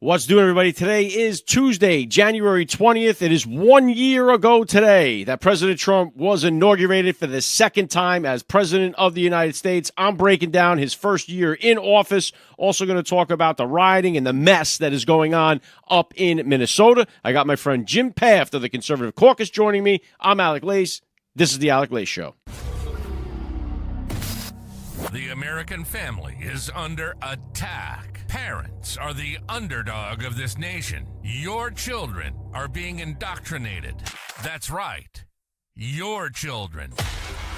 What's doing, everybody? Today is Tuesday, January 20th. It is 1 year ago today that President Trump was inaugurated for the second time as President of the United States. I'm breaking down his first year in office. Also going to talk about the rioting and the mess that is going on up in Minnesota. I got my friend Jim Pfaff of the Conservative Caucus joining me. I'm Alec Lace. This is the Alec Lace Show. The American family is under attack. Parents are the underdog of this nation. Your children are being indoctrinated. That's right. Your children.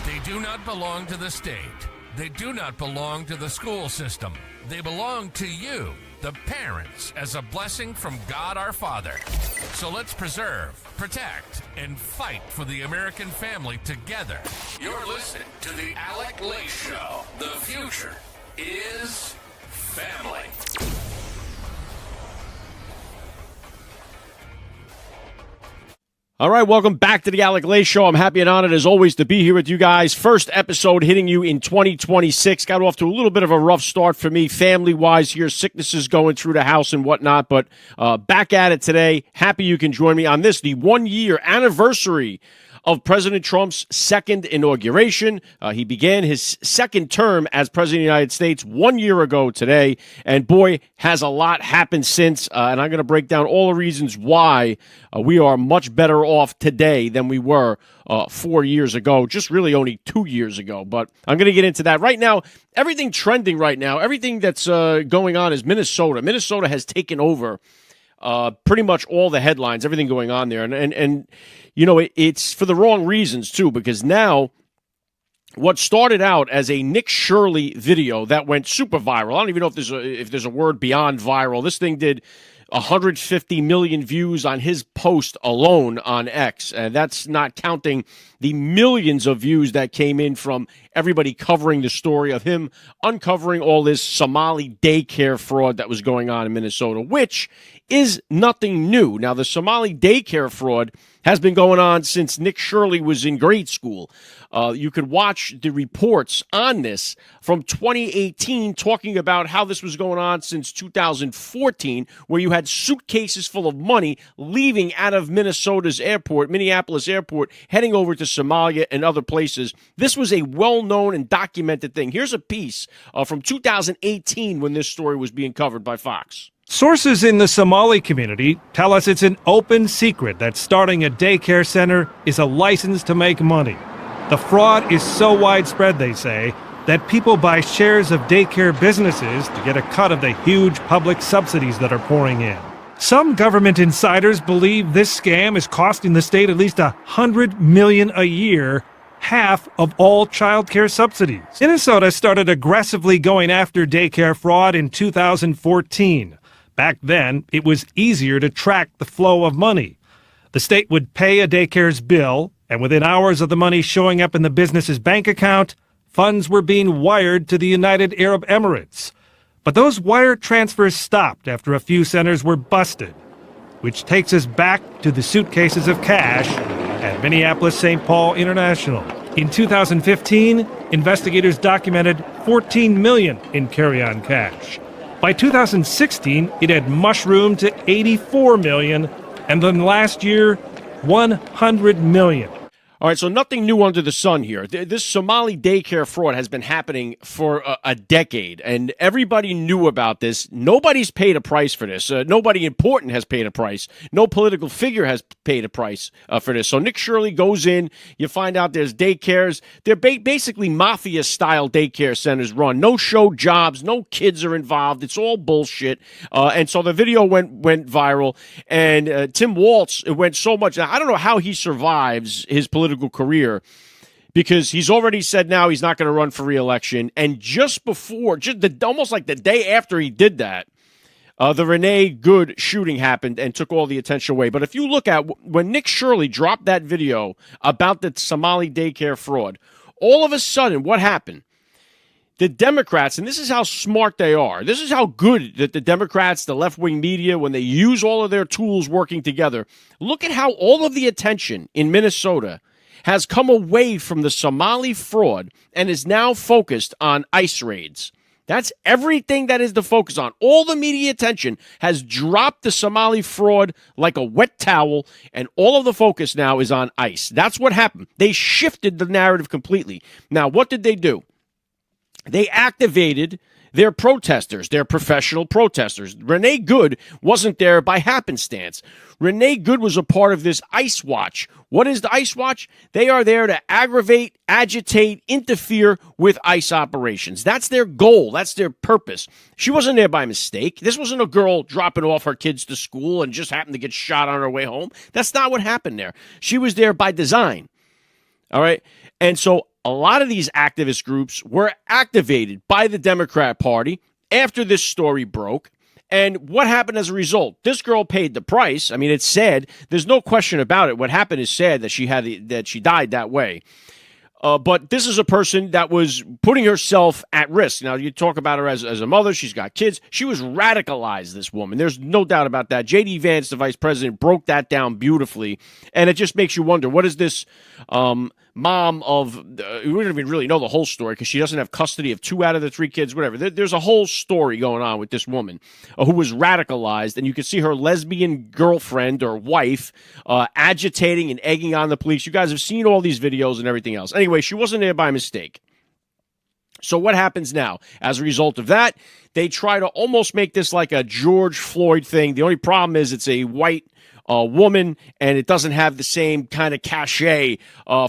They do not belong to the state. They do not belong to the school system. They belong to you, the parents, as a blessing from God our Father. So let's preserve, protect, and fight for the American family together. You're listening to the Alec Lace Show. The future is family. All right, welcome back to the Alec Lace Show. I'm happy and honored, as always, to be here with you guys. First episode hitting you in 2026. Got off to a little bit of a rough start for me, family-wise here. Sicknesses going through the house and whatnot, but back at it today. Happy you can join me on this, the one-year anniversary of President Trump's second inauguration. He began his second term as President of the United States 1 year ago today, and boy, has a lot happened since, and I'm going to break down all the reasons why we are much better off today than we were 4 years ago, just really only 2 years ago, but I'm going to get into that. Right now, everything trending right now, everything that's going on is Minnesota. Minnesota has taken over pretty much all the headlines, everything going on there. And you know, it's for the wrong reasons, too, because now what started out as a Nick Shirley video that went super viral. I don't even know if there's a word beyond viral. This thing did 150 million views on his post alone on X, and that's not counting the millions of views that came in from everybody covering the story of him uncovering all this Somali daycare fraud that was going on in Minnesota, which is nothing new. Now, the Somali daycare fraud has been going on since Nick Shirley was in grade school. You could watch the reports on this from 2018 talking about how this was going on since 2014, where you had suitcases full of money leaving out of Minneapolis Airport, heading over to Somalia and other places. This was a well-known and documented thing. Here's a piece from 2018 when this story was being covered by Fox. Sources in the Somali community tell us it's an open secret that starting a daycare center is a license to make money. The fraud is so widespread, they say, that people buy shares of daycare businesses to get a cut of the huge public subsidies that are pouring in. Some government insiders believe this scam is costing the state at least $100 million a year, half of all child care subsidies. Minnesota started aggressively going after daycare fraud in 2014. Back then, it was easier to track the flow of money. The state would pay a daycare's bill, and within hours of the money showing up in the business's bank account, funds were being wired to the United Arab Emirates. But those wire transfers stopped after a few centers were busted, which takes us back to the suitcases of cash at Minneapolis-St. Paul International. In 2015, investigators documented $14 million in carry-on cash. By 2016, it had mushroomed to $84 million, and then last year, $100 million. All right, so nothing new under the sun here. This Somali daycare fraud has been happening for a decade, and everybody knew about this. Nobody's paid a price for this. Nobody important has paid a price. No political figure has paid a price for this. So Nick Shirley goes in. You find out there's daycares. They're basically mafia-style daycare centers run. No show jobs. No kids are involved. It's all bullshit. And so the video went viral, and Tim Walz, it went so much. Now, I don't know how he survives his political career, because he's already said now he's not going to run for re-election. And just before, almost like the day after he did that, the Renee Good shooting happened and took all the attention away. But if you look at when Nick Shirley dropped that video about the Somali daycare fraud, all of a sudden, what happened? The Democrats, and this is how smart they are, this is how good that the Democrats, the left-wing media, when they use all of their tools working together, look at how all of the attention in Minnesota has come away from the Somali fraud and is now focused on ICE raids. That's everything that is the focus on. All the media attention has dropped the Somali fraud like a wet towel, and all of the focus now is on ICE. That's what happened. They shifted the narrative completely. Now, what did they do? They activated their protesters, their professional protesters. Renee Good wasn't there by happenstance. Renee Good was a part of this ICE Watch. What is the ICE Watch? They are there to aggravate, agitate, interfere with ICE operations. That's their goal. That's their purpose. She wasn't there by mistake. This wasn't a girl dropping off her kids to school and just happened to get shot on her way home. That's not what happened there. She was there by design. All right? And so a lot of these activist groups were activated by the Democrat Party after this story broke. And what happened as a result? This girl paid the price. I mean, it's sad. There's no question about it. What happened is sad that she died that way. But this is a person that was putting herself at risk. Now, you talk about her as a mother. She's got kids. She was radicalized, this woman. There's no doubt about that. J.D. Vance, the vice president, broke that down beautifully. And it just makes you wonder, what is this mom of, we don't even really know the whole story because she doesn't have custody of 2 out of the 3 kids, whatever. There's a whole story going on with this woman who was radicalized, and you can see her lesbian girlfriend or wife agitating and egging on the police. You guys have seen all these videos and everything else. Anyway, she wasn't there by mistake. So what happens now? As a result of that, they try to almost make this like a George Floyd thing. The only problem is it's a white woman, and it doesn't have the same kind of cachet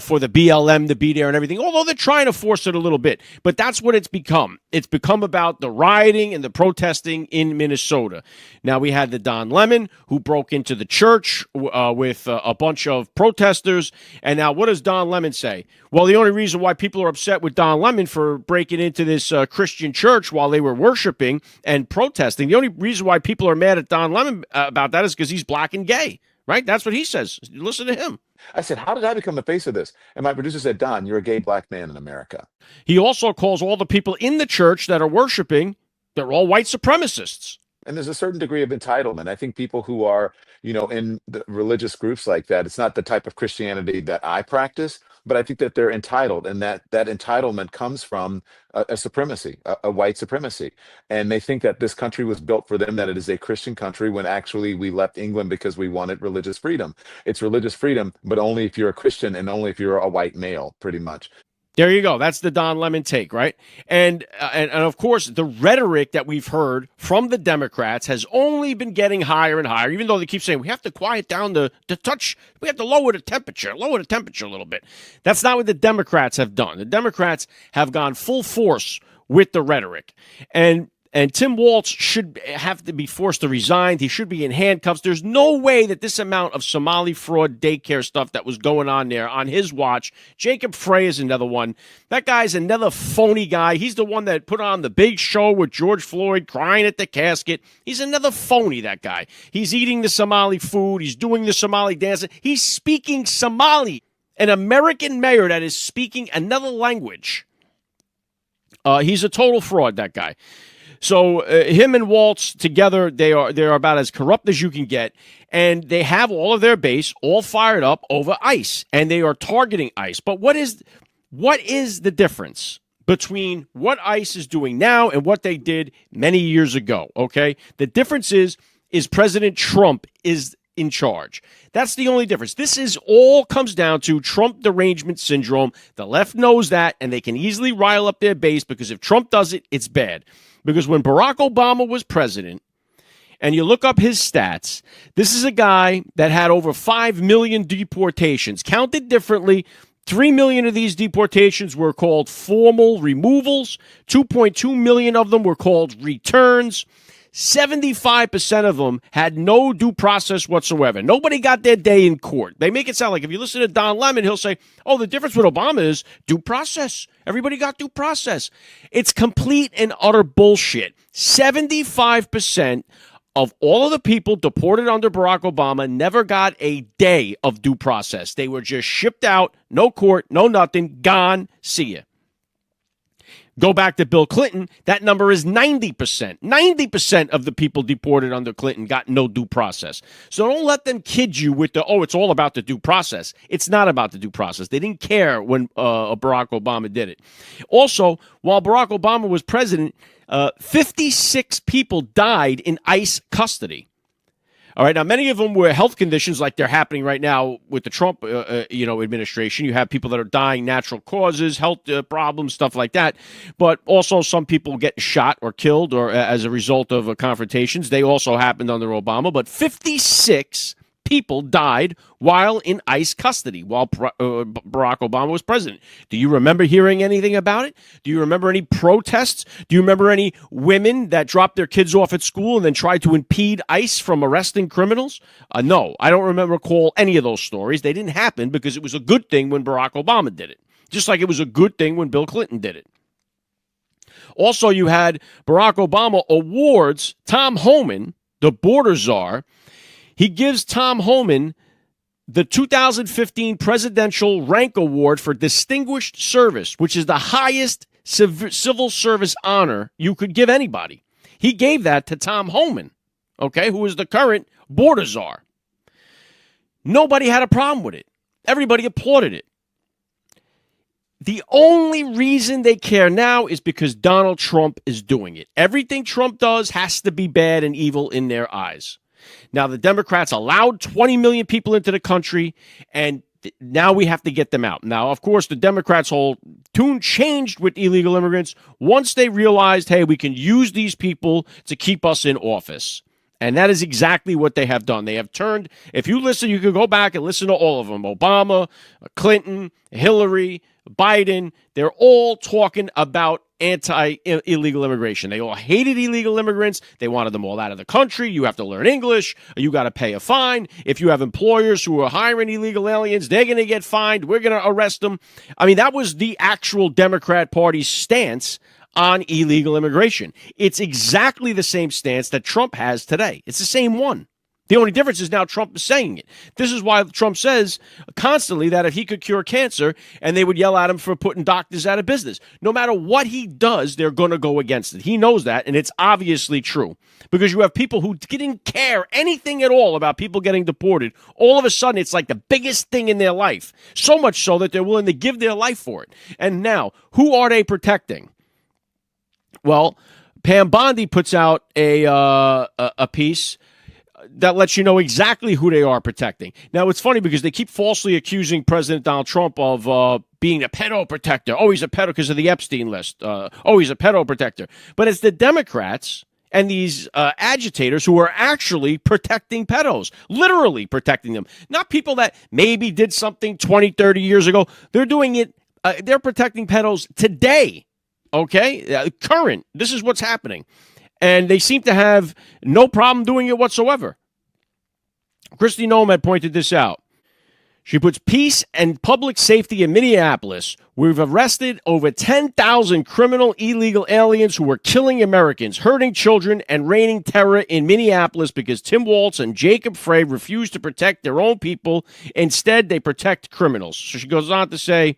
for the BLM to be there and everything, although they're trying to force it a little bit. But that's what it's become. It's become about the rioting and the protesting in Minnesota. Now, we had the Don Lemon, who broke into the church with a bunch of protesters. And now, what does Don Lemon say? Well, the only reason why people are upset with Don Lemon for breaking into this Christian church while they were worshiping and protesting, the only reason why people are mad at Don Lemon about that is because he's black and gay. Right? That's what he says. Listen to him. I said, how did I become the face of this? And my producer said, Don, you're a gay black man in America. He also calls all the people in the church that are worshiping, they're all white supremacists. And there's a certain degree of entitlement. I think people who are, in the religious groups like that, it's not the type of Christianity that I practice, but I think that they're entitled, and that entitlement comes from a supremacy, a white supremacy. And they think that this country was built for them, that it is a Christian country, when actually we left England because we wanted religious freedom. It's religious freedom, but only if you're a Christian and only if you're a white male, pretty much. There you go. That's the Don Lemon take, right? And of course, the rhetoric that we've heard from the Democrats has only been getting higher and higher, even though they keep saying we have to quiet down the touch. We have to lower the temperature a little bit. That's not what the Democrats have done. The Democrats have gone full force with the rhetoric. And Tim Walz should have to be forced to resign. He should be in handcuffs. There's no way that this amount of Somali fraud daycare stuff that was going on there on his watch. Jacob Frey is another one. That guy's another phony guy. He's the one that put on the big show with George Floyd crying at the casket. He's another phony, that guy. He's eating the Somali food. He's doing the Somali dancing. He's speaking Somali. An American mayor that is speaking another language. He's a total fraud, that guy. So him and Walz together, they're about as corrupt as you can get, and they have all of their base all fired up over ICE, and they are targeting ICE. But what is the difference between what ICE is doing now and what they did many years ago? Okay, the difference is President Trump is in charge. That's the only difference. This is all comes down to Trump derangement syndrome. The left knows that, and they can easily rile up their base because if Trump does it, it's bad. Because when Barack Obama was president, and you look up his stats, this is a guy that had over 5 million deportations. Counted differently, 3 million of these deportations were called formal removals. 2.2 million of them were called returns. 75% of them had no due process whatsoever. Nobody got their day in court. They make it sound like if you listen to Don Lemon, he'll say, oh, the difference with Obama is due process. Everybody got due process. It's complete and utter bullshit. 75% of all of the people deported under Barack Obama never got a day of due process. They were just shipped out, no court, no nothing, gone, see ya. Go back to Bill Clinton, that number is 90%. 90% of the people deported under Clinton got no due process. So don't let them kid you with it's all about the due process. It's not about the due process. They didn't care when Barack Obama did it. Also, while Barack Obama was president, 56 people died in ICE custody. All right. Now, many of them were health conditions like they're happening right now with the Trump, administration. You have people that are dying, natural causes, health problems, stuff like that. But also some people getting shot or killed or as a result of confrontations. They also happened under Obama. But 56 people died while in ICE custody while Barack Obama was president. Do you remember hearing anything about it? Do you remember any protests? Do you remember any women that dropped their kids off at school and then tried to impede ICE from arresting criminals? No, I don't recall any of those stories. They didn't happen because it was a good thing when Barack Obama did it, just like it was a good thing when Bill Clinton did it. Also, you had Barack Obama awards Tom Homan, the border czar. He gives Tom Homan the 2015 Presidential Rank Award for Distinguished Service, which is the highest civil service honor you could give anybody. He gave that to Tom Homan, who is the current border czar. Nobody had a problem with it. Everybody applauded it. The only reason they care now is because Donald Trump is doing it. Everything Trump does has to be bad and evil in their eyes. Now, the Democrats allowed 20 million people into the country, and now we have to get them out. Now, of course, the Democrats' whole tune changed with illegal immigrants once they realized, hey, we can use these people to keep us in office. And that is exactly what they have done. They have turned, if you listen, you can go back and listen to all of them. Obama, Clinton, Hillary, Biden, they're all talking about anti-illegal immigration. They all hated illegal immigrants. They wanted them all out of the country. You have to learn English. You got to pay a fine. If you have employers who are hiring illegal aliens, they're going to get fined. We're going to arrest them. I mean, that was the actual Democrat Party's stance on illegal immigration. It's exactly the same stance that Trump has today. It's the same one. The only difference is now Trump is saying it. This is why Trump says constantly that if he could cure cancer, and they would yell at him for putting doctors out of business. No matter what he does, they're going to go against it. He knows that, and it's obviously true. Because you have people who didn't care anything at all about people getting deported. All of a sudden, it's like the biggest thing in their life. So much so that they're willing to give their life for it. And now, who are they protecting? Well, Pam Bondi puts out a piece that lets you know exactly who they are protecting. Now, it's funny because they keep falsely accusing President Donald Trump of being a pedo protector. Oh, he's a pedo because of the Epstein list. Oh, he's a pedo protector. But it's the Democrats and these agitators who are actually protecting pedos, literally protecting them. Not people that maybe did something 20, 30 years ago. They're doing it. They're protecting pedos today. Okay? Current. This is what's happening. And they seem to have no problem doing it whatsoever. Kristi Noem had pointed this out. She puts peace and public safety in Minneapolis. We've arrested over 10,000 criminal illegal aliens who were killing Americans, hurting children, and raining terror in Minneapolis because Tim Walz and Jacob Frey refuse to protect their own people. Instead, they protect criminals. So she goes on to say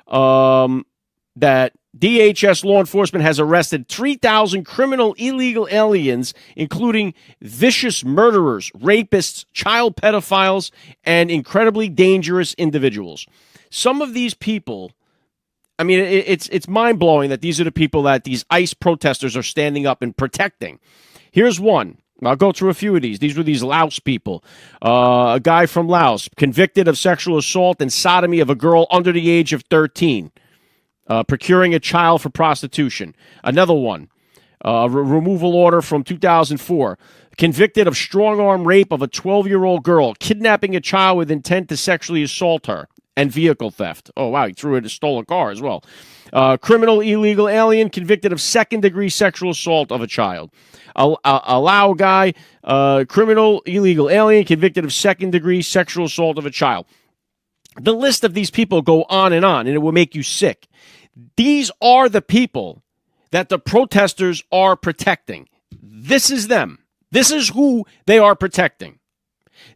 that DHS law enforcement has arrested 3,000 criminal illegal aliens, including vicious murderers, rapists, child pedophiles, and incredibly dangerous individuals. Some of these people, I mean, it's mind-blowing that these are the people that these ICE protesters are standing up and protecting. Here's one. I'll go through a few of these. These were these Laos people. A guy from Laos, convicted of sexual assault and sodomy of a girl under the age of 13. Procuring a child for prostitution. Another one, removal order from 2004. Convicted of strong-arm rape of a 12-year-old girl, kidnapping a child with intent to sexually assault her, and vehicle theft. Oh, wow, he threw in a stolen car as well. Criminal illegal alien convicted of second-degree sexual assault of a child. A Lao guy, criminal illegal alien convicted of second-degree sexual assault of a child. The list of these people go on, and it will make you sick. These are the people that the protesters are protecting. This is them. This is who they are protecting.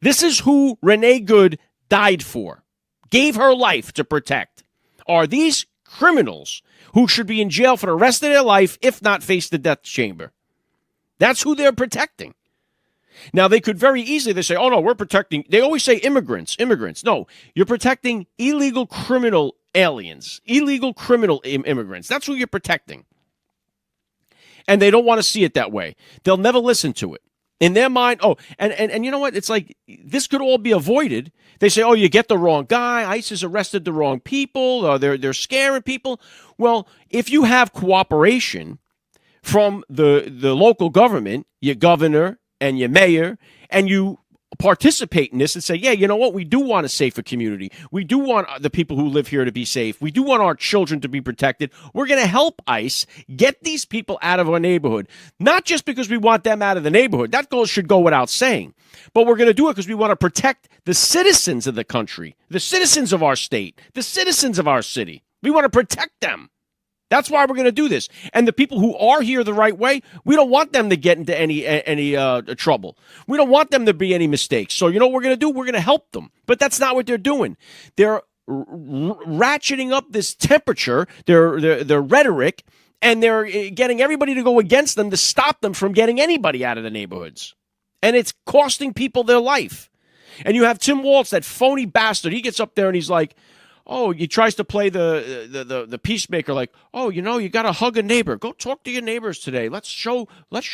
This is who Renee Good died for, gave her life to protect. Are these criminals who should be in jail for the rest of their life, if not face the death chamber. That's who they're protecting. Now, they could very easily, they say, oh, no, we're protecting, they always say immigrants. No, you're protecting illegal criminal aliens, illegal criminal immigrants. That's who you're protecting. And they don't want to see it that way. They'll never listen to it. In their mind, and you know what? It's like this could all be avoided. They say, oh, you get the wrong guy. ICE has arrested the wrong people. Or they're scaring people. Well, if you have cooperation from the local government, your governor and your mayor, and you participate in this and say, yeah, you know what? We do want a safer community. We do want the people who live here to be safe. We do want our children to be protected. We're going to help ICE get these people out of our neighborhood, not just because we want them out of the neighborhood. That goal should go without saying. But we're going to do it because we want to protect the citizens of the country, the citizens of our state, the citizens of our city. We want to protect them. That's why we're going to do this. And the people who are here the right way, we don't want them to get into any trouble. We don't want them to be any mistakes. So you know what we're going to do? We're going to help them. But that's not what they're doing. They're ratcheting up this temperature, their rhetoric, and they're getting everybody to go against them to stop them from getting anybody out of the neighborhoods. And it's costing people their life. And you have Tim Walz, that phony bastard. He gets up there and he's like, oh, he tries to play the peacemaker, like, oh, you know, you got to hug a neighbor. Go talk to your neighbors today. Let's show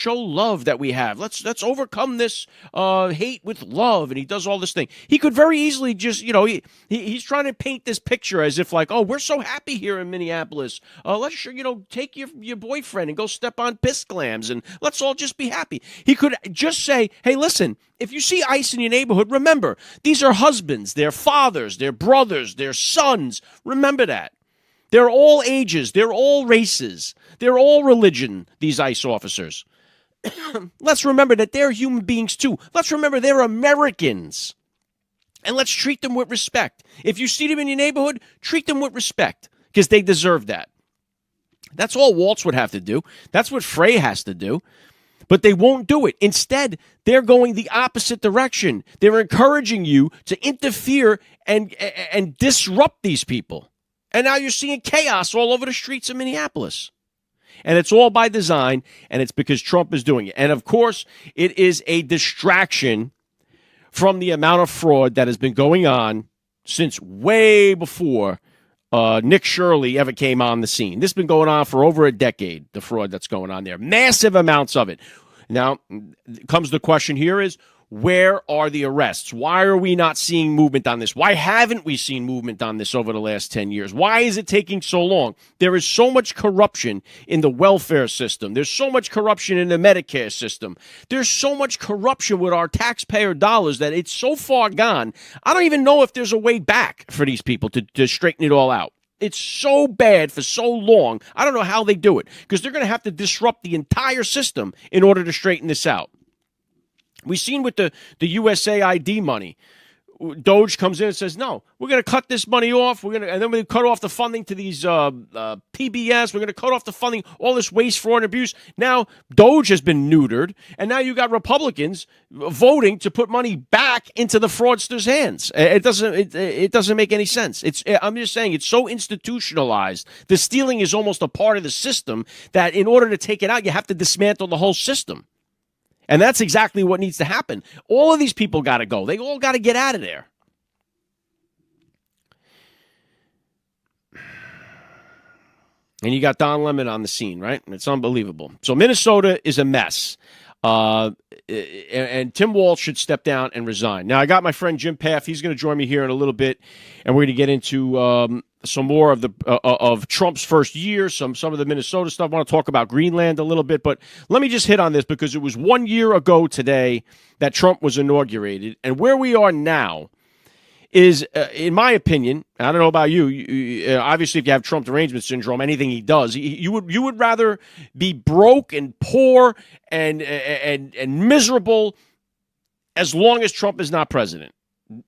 love that we have. Let's overcome this hate with love. And he does all this thing. He could very easily just, you know, he's trying to paint this picture as if like, oh, we're so happy here in Minneapolis. Let's, you know, take your boyfriend and go step on piss clams and let's all just be happy. He could just say, hey, listen, if you see ICE in your neighborhood, remember, these are husbands, they're fathers, they're brothers, they're sons. Remember that. They're all ages, they're all races, they're all religion, these ICE officers. Let's remember that they're human beings too. Let's remember they're Americans. And let's treat them with respect. If you see them in your neighborhood, treat them with respect because they deserve that. That's all Waltz would have to do. That's what Frey has to do. But they won't do it. Instead, they're going the opposite direction. They're encouraging you to interfere and disrupt these people. And now you're seeing chaos all over the streets of Minneapolis. And it's all by design, and it's because Trump is doing it. And, of course, it is a distraction from the amount of fraud that has been going on since way before Nick Shirley ever came on the scene. This has been going on for over a decade, the fraud that's going on there. Massive amounts of it. Now, comes the question here is, where are the arrests? Why are we not seeing movement on this? Why haven't we seen movement on this over the last 10 years? Why is it taking so long? There is so much corruption in the welfare system. There's so much corruption in the Medicare system. There's so much corruption with our taxpayer dollars that it's so far gone. I don't even know if there's a way back for these people to straighten it all out. It's so bad for so long. I don't know how they do it because they're going to have to disrupt the entire system in order to straighten this out. We've seen with the USAID money. Doge comes in and says, no, we're going to cut this money off. And then we cut off the funding to these PBS. We're going to cut off the funding, all this waste, fraud, and abuse. Now, Doge has been neutered. And now you got Republicans voting to put money back into the fraudsters' hands. It doesn't make any sense. I'm just saying it's so institutionalized. The stealing is almost a part of the system that in order to take it out, you have to dismantle the whole system. And that's exactly what needs to happen. All of these people got to go. They all got to get out of there. And you got Don Lemon on the scene, right? It's unbelievable. So Minnesota is a mess. And Tim Walz should step down and resign. Now, I got my friend Jim Pfaff. He's going to join me here in a little bit, and we're going to get into some more of the of Trump's first year, some of the Minnesota stuff. I want to talk about Greenland a little bit, but let me just hit on this because it was 1 year ago today that Trump was inaugurated, and where we are now is, in my opinion, I don't know about you, obviously if you have Trump derangement syndrome, anything he does, you would rather be broke and poor and miserable as long as Trump is not president.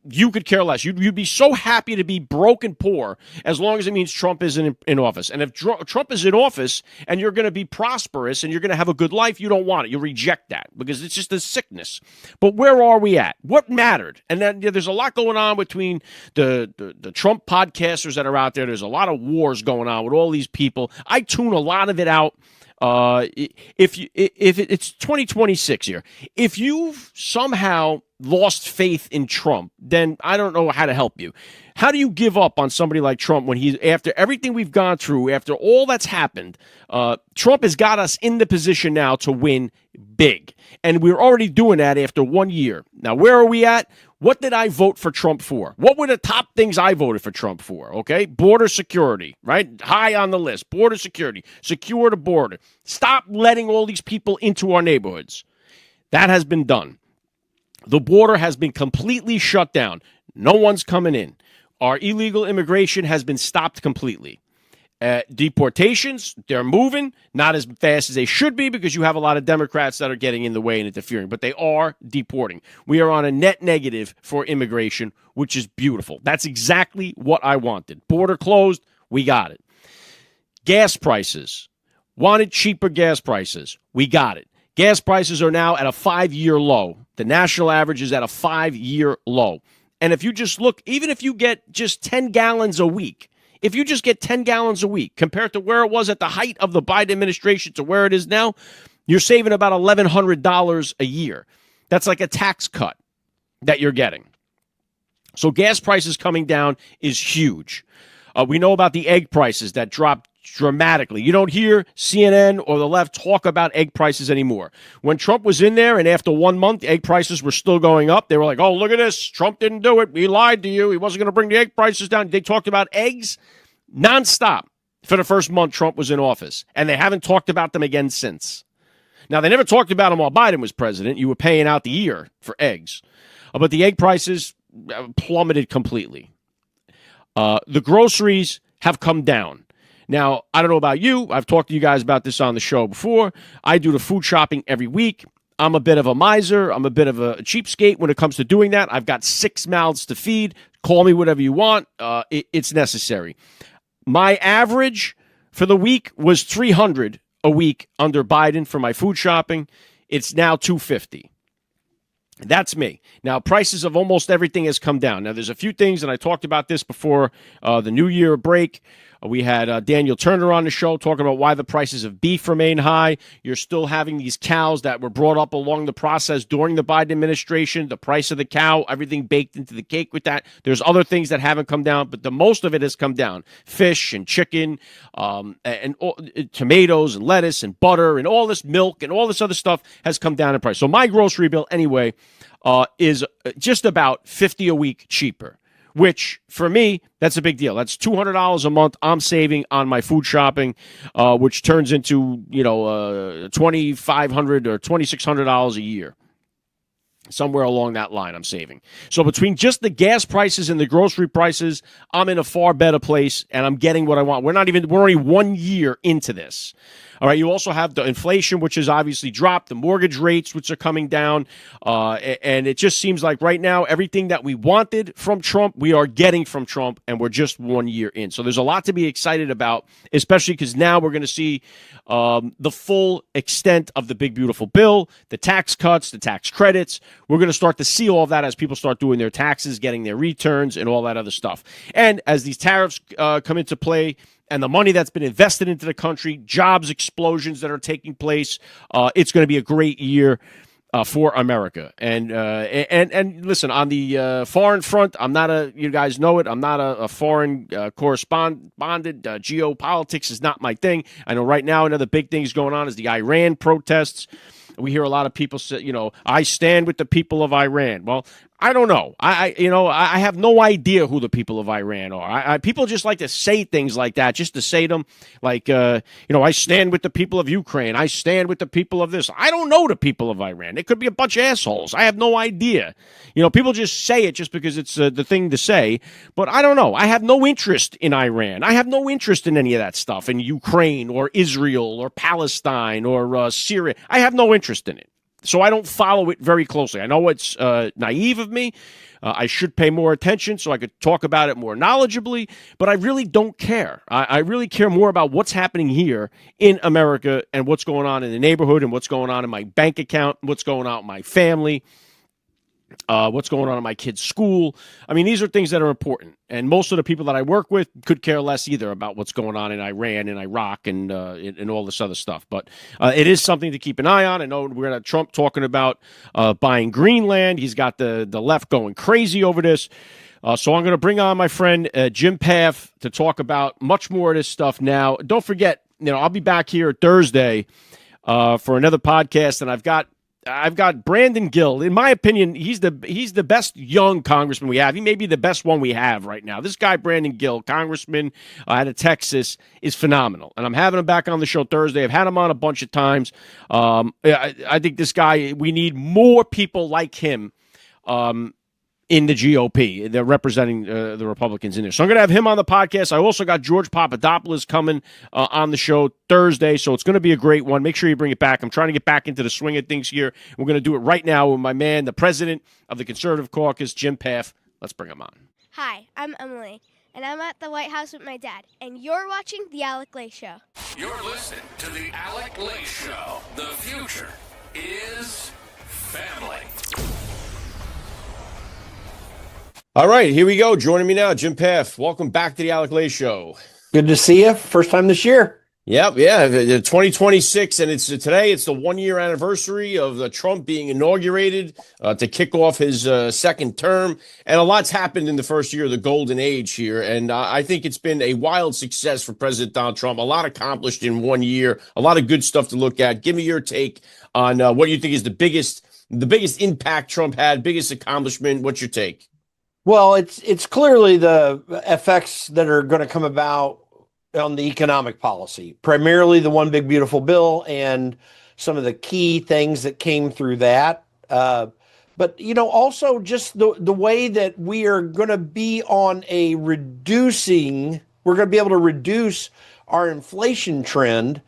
You could care less. You'd be so happy to be broke and poor as long as it means Trump isn't in office. And if Trump is in office and you're going to be prosperous and you're going to have a good life, you don't want it. You reject that because it's just a sickness. But where are we at? What mattered? And then there's a lot going on between the Trump podcasters that are out there. There's a lot of wars going on with all these people. I tune a lot of it out. If it's 2026 here, if you've somehow lost faith in Trump, then I don't know how to help you. How do you give up on somebody like Trump when he's, after everything we've gone through, after all that's happened, Trump has got us in the position now to win big. And we're already doing that after 1 year. Now, where are we at? What did I vote for Trump for? What were the top things I voted for Trump for? Okay, border security, right? High on the list. Border security. Secure the border. Stop letting all these people into our neighborhoods. That has been done. The border has been completely shut down. No one's coming in. Our illegal immigration has been stopped completely. Deportations, they're moving, not as fast as they should be because you have a lot of Democrats that are getting in the way and interfering, but they are deporting. We are on a net negative for immigration, which is beautiful. That's exactly what I wanted. Border closed, we got it. Gas prices, wanted cheaper gas prices, we got it. Gas prices are now at a 5-year low. The national average is at a 5-year low. And if you just look, even if you get just 10 gallons a week, if you just get 10 gallons a week compared to where it was at the height of the Biden administration to where it is now, you're saving about $1,100 a year. That's like a tax cut that you're getting. So gas prices coming down is huge. We know about the egg prices that dropped dramatically. You don't hear CNN or the left talk about egg prices anymore. When Trump was in there and after 1 month, egg prices were still going up, they were like, oh, look at this. Trump didn't do it. He lied to you. He wasn't going to bring the egg prices down. They talked about eggs nonstop for the first month Trump was in office, and they haven't talked about them again since. Now, they never talked about them while Biden was president. You were paying out the ear for eggs. But the egg prices plummeted completely. The groceries have come down. Now, I don't know about you. I've talked to you guys about this on the show before. I do the food shopping every week. I'm a bit of a miser. I'm a bit of a cheapskate when it comes to doing that. I've got 6 mouths to feed. Call me whatever you want. It's necessary. My average for the week was $300 a week under Biden for my food shopping. It's now $250. That's me. Now, prices of almost everything has come down. Now, there's a few things, and I talked about this before the New Year break. We had Daniel Turner on the show talking about why the prices of beef remain high. You're still having these cows that were brought up along the process during the Biden administration. The price of the cow, everything baked into the cake with that. There's other things that haven't come down, but the most of it has come down. Fish and chicken and tomatoes and lettuce and butter and all this milk and all this other stuff has come down in price. So my grocery bill anyway is just about $50 a week cheaper. Which, for me, that's a big deal. That's $200 a month I'm saving on my food shopping, which turns into, $2,500 or $2,600 a year. Somewhere along that line I'm saving. So between just the gas prices and the grocery prices, I'm in a far better place, and I'm getting what I want. We're only 1 year into this. All right, you also have the inflation, which has obviously dropped, the mortgage rates, which are coming down, and it just seems like right now everything that we wanted from Trump, we are getting from Trump, and we're just 1 year in. So there's a lot to be excited about, especially because now we're going to see the full extent of the big, beautiful bill, the tax cuts, the tax credits. We're going to start to see all of that as people start doing their taxes, getting their returns, and all that other stuff. And as these tariffs come into play, and the money that's been invested into the country, jobs explosions that are taking place, it's going to be a great year for America. And listen, on the foreign front, you guys know it, I'm not a foreign correspondent. Geopolitics is not my thing. I know right now another big thing is going on is the Iran protests. We hear a lot of people say, I stand with the people of Iran. Well, I don't know. I have no idea who the people of Iran are. People just like to say things like that, just to say them. Like, I stand with the people of Ukraine. I stand with the people of this. I don't know the people of Iran. It could be a bunch of assholes. I have no idea. People just say it just because it's the thing to say. But I don't know. I have no interest in Iran. I have no interest in any of that stuff, in Ukraine or Israel or Palestine or Syria. I have no interest in it. So I don't follow it very closely. I know it's naive of me. I should pay more attention so I could talk about it more knowledgeably, but I really don't care. I really care more about what's happening here in America and what's going on in the neighborhood and what's going on in my bank account, what's going on with my family, what's going on in my kid's school. I mean, these are things that are important. And most of the people that I work with could care less either about what's going on in Iran and Iraq and all this other stuff. But it is something to keep an eye on. I know we're at Trump talking about buying Greenland. He's got the left going crazy over this. So I'm going to bring on my friend Jim Pfaff to talk about much more of this stuff now. Don't forget, I'll be back here Thursday for another podcast, and I've got Brandon Gill. In my opinion, he's the best young congressman we have. He may be the best one we have right now. This guy, Brandon Gill, congressman out of Texas, is phenomenal. And I'm having him back on the show Thursday. I've had him on a bunch of times. I think this guy, we need more people like him in the GOP. They're representing the Republicans in there. So I'm going to have him on the podcast. I also got George Papadopoulos coming on the show Thursday, so it's going to be a great one. Make sure you bring it back. I'm trying to get back into the swing of things here. We're going to do it right now with my man, the president of the Conservative Caucus, Jim Pfaff. Let's bring him on. Hi, I'm Emily, and I'm at the White House with my dad, and you're watching The Alec Lace Show. You're listening to the Alec Lace Show. The future is family. All right, here we go. Joining me now, Jim Pfaff. Welcome back to the Alec Lace Show. Good to see you. First time this year. Yep, yeah, 2026, and it's today. It's the 1-year anniversary of Trump being inaugurated to kick off his second term, and a lot's happened in the first year of the golden age here, and I think it's been a wild success for President Donald Trump. A lot accomplished in 1 year, a lot of good stuff to look at. Give me your take on what you think is the biggest impact Trump had, biggest accomplishment. What's your take? Well, it's clearly the effects that are going to come about on the economic policy, primarily the One Big Beautiful Bill and some of the key things that came through that. But, also just the way that we are going to be on we're going to be able to reduce our inflation trend,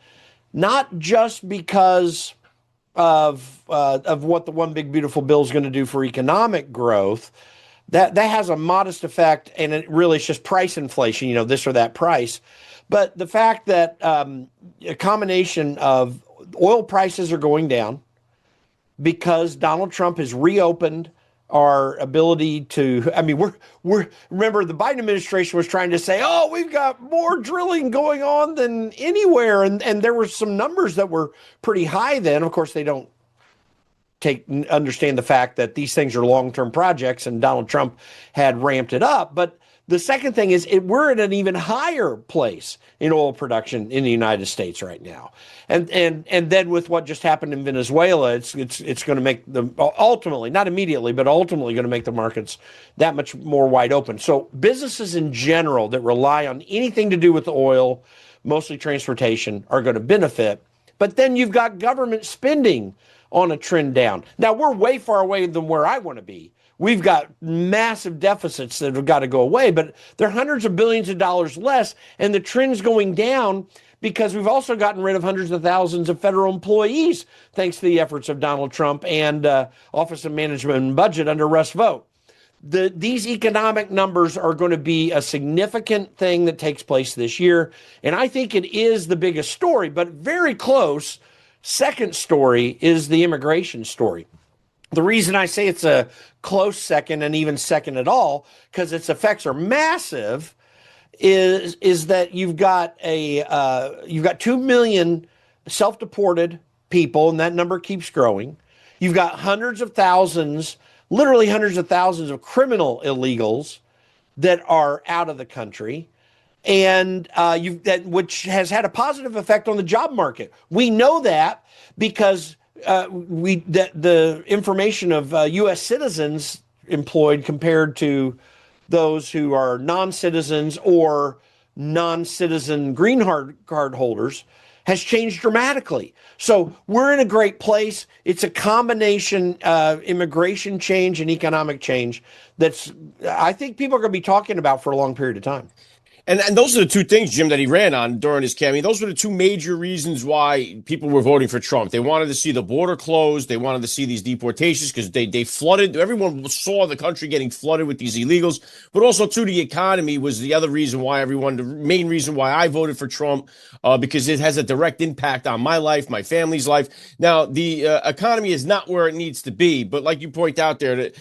not just because of what the One Big Beautiful Bill is going to do for economic growth. That has a modest effect, and it really is just price inflation, this or that price. But the fact that a combination of oil prices are going down because Donald Trump has reopened our ability to, we're remember the Biden administration was trying to say, oh, we've got more drilling going on than anywhere. And there were some numbers that were pretty high then. Of course, they don't understand the fact that these things are long-term projects, and Donald Trump had ramped it up. But the second thing is we're at an even higher place in oil production in the United States right now. And then with what just happened in Venezuela, it's going to make them ultimately, not immediately, but ultimately going to make the markets that much more wide open. So businesses in general that rely on anything to do with oil, mostly transportation, are going to benefit. But then you've got government spending on a trend down. Now, we're way far away than where I want to be. We've got massive deficits that have got to go away, but they're hundreds of billions of dollars less, and the trend's going down because we've also gotten rid of hundreds of thousands of federal employees thanks to the efforts of Donald Trump and Office of Management and Budget under Russ Vought. These economic numbers are going to be a significant thing that takes place this year, and I think it is the biggest story, but very close. Second story is the immigration story. The reason I say it's a close second and even second at all, because its effects are massive, is that you've got 2 million self-deported people, and that number keeps growing. You've got literally hundreds of thousands of criminal illegals that are out of the country. And which has had a positive effect on the job market. We know that because the information of U.S. citizens employed compared to those who are non-citizens or non-citizen green card holders has changed dramatically. So we're in a great place. It's a combination of immigration change and economic change that's, I think, people are going to be talking about for a long period of time. And those are the two things, Jim, that he ran on during his campaign. Those were the two major reasons why people were voting for Trump. They wanted to see the border closed. They wanted to see these deportations because they flooded. Everyone saw the country getting flooded with these illegals. But also, too, the economy was the other reason why the main reason why I voted for Trump, because it has a direct impact on my life, my family's life. Now, the economy is not where it needs to be. But like you point out there,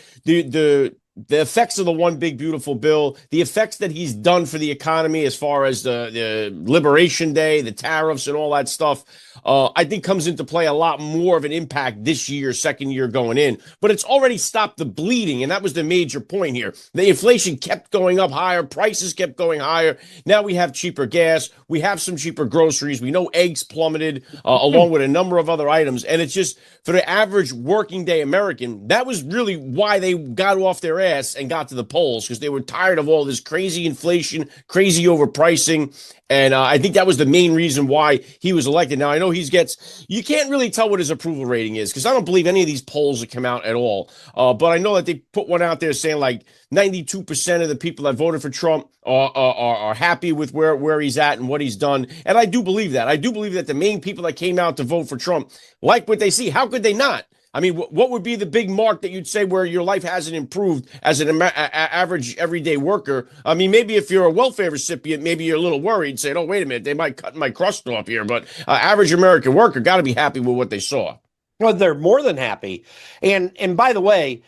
the effects of the one big beautiful bill, the effects that he's done for the economy as far as the Liberation Day, the tariffs and all that stuff, I think comes into play a lot more of an impact this year, second year going in. But it's already stopped the bleeding, and that was the major point here. The inflation kept going up higher, prices kept going higher. Now we have cheaper gas, we have some cheaper groceries, we know eggs plummeted, along with a number of other items. And it's just, for the average working day American, that was really why they got off their ass and got to the polls, because they were tired of all this crazy inflation, crazy overpricing. And I think that was the main reason why he was elected. Now, I know you can't really tell what his approval rating is, because I don't believe any of these polls have come out at all. But I know that they put one out there saying like 92% of the people that voted for Trump are happy with where he's at and what he's done. And I do believe that. I do believe that the main people that came out to vote for Trump like what they see. How could they not? I mean, what would be the big mark that you'd say where your life hasn't improved as an average everyday worker? I mean, maybe if you're a welfare recipient, maybe you're a little worried, saying, oh, wait a minute, they might cut my crust off here. But average American worker got to be happy with what they saw. Well, they're more than happy. And by the way,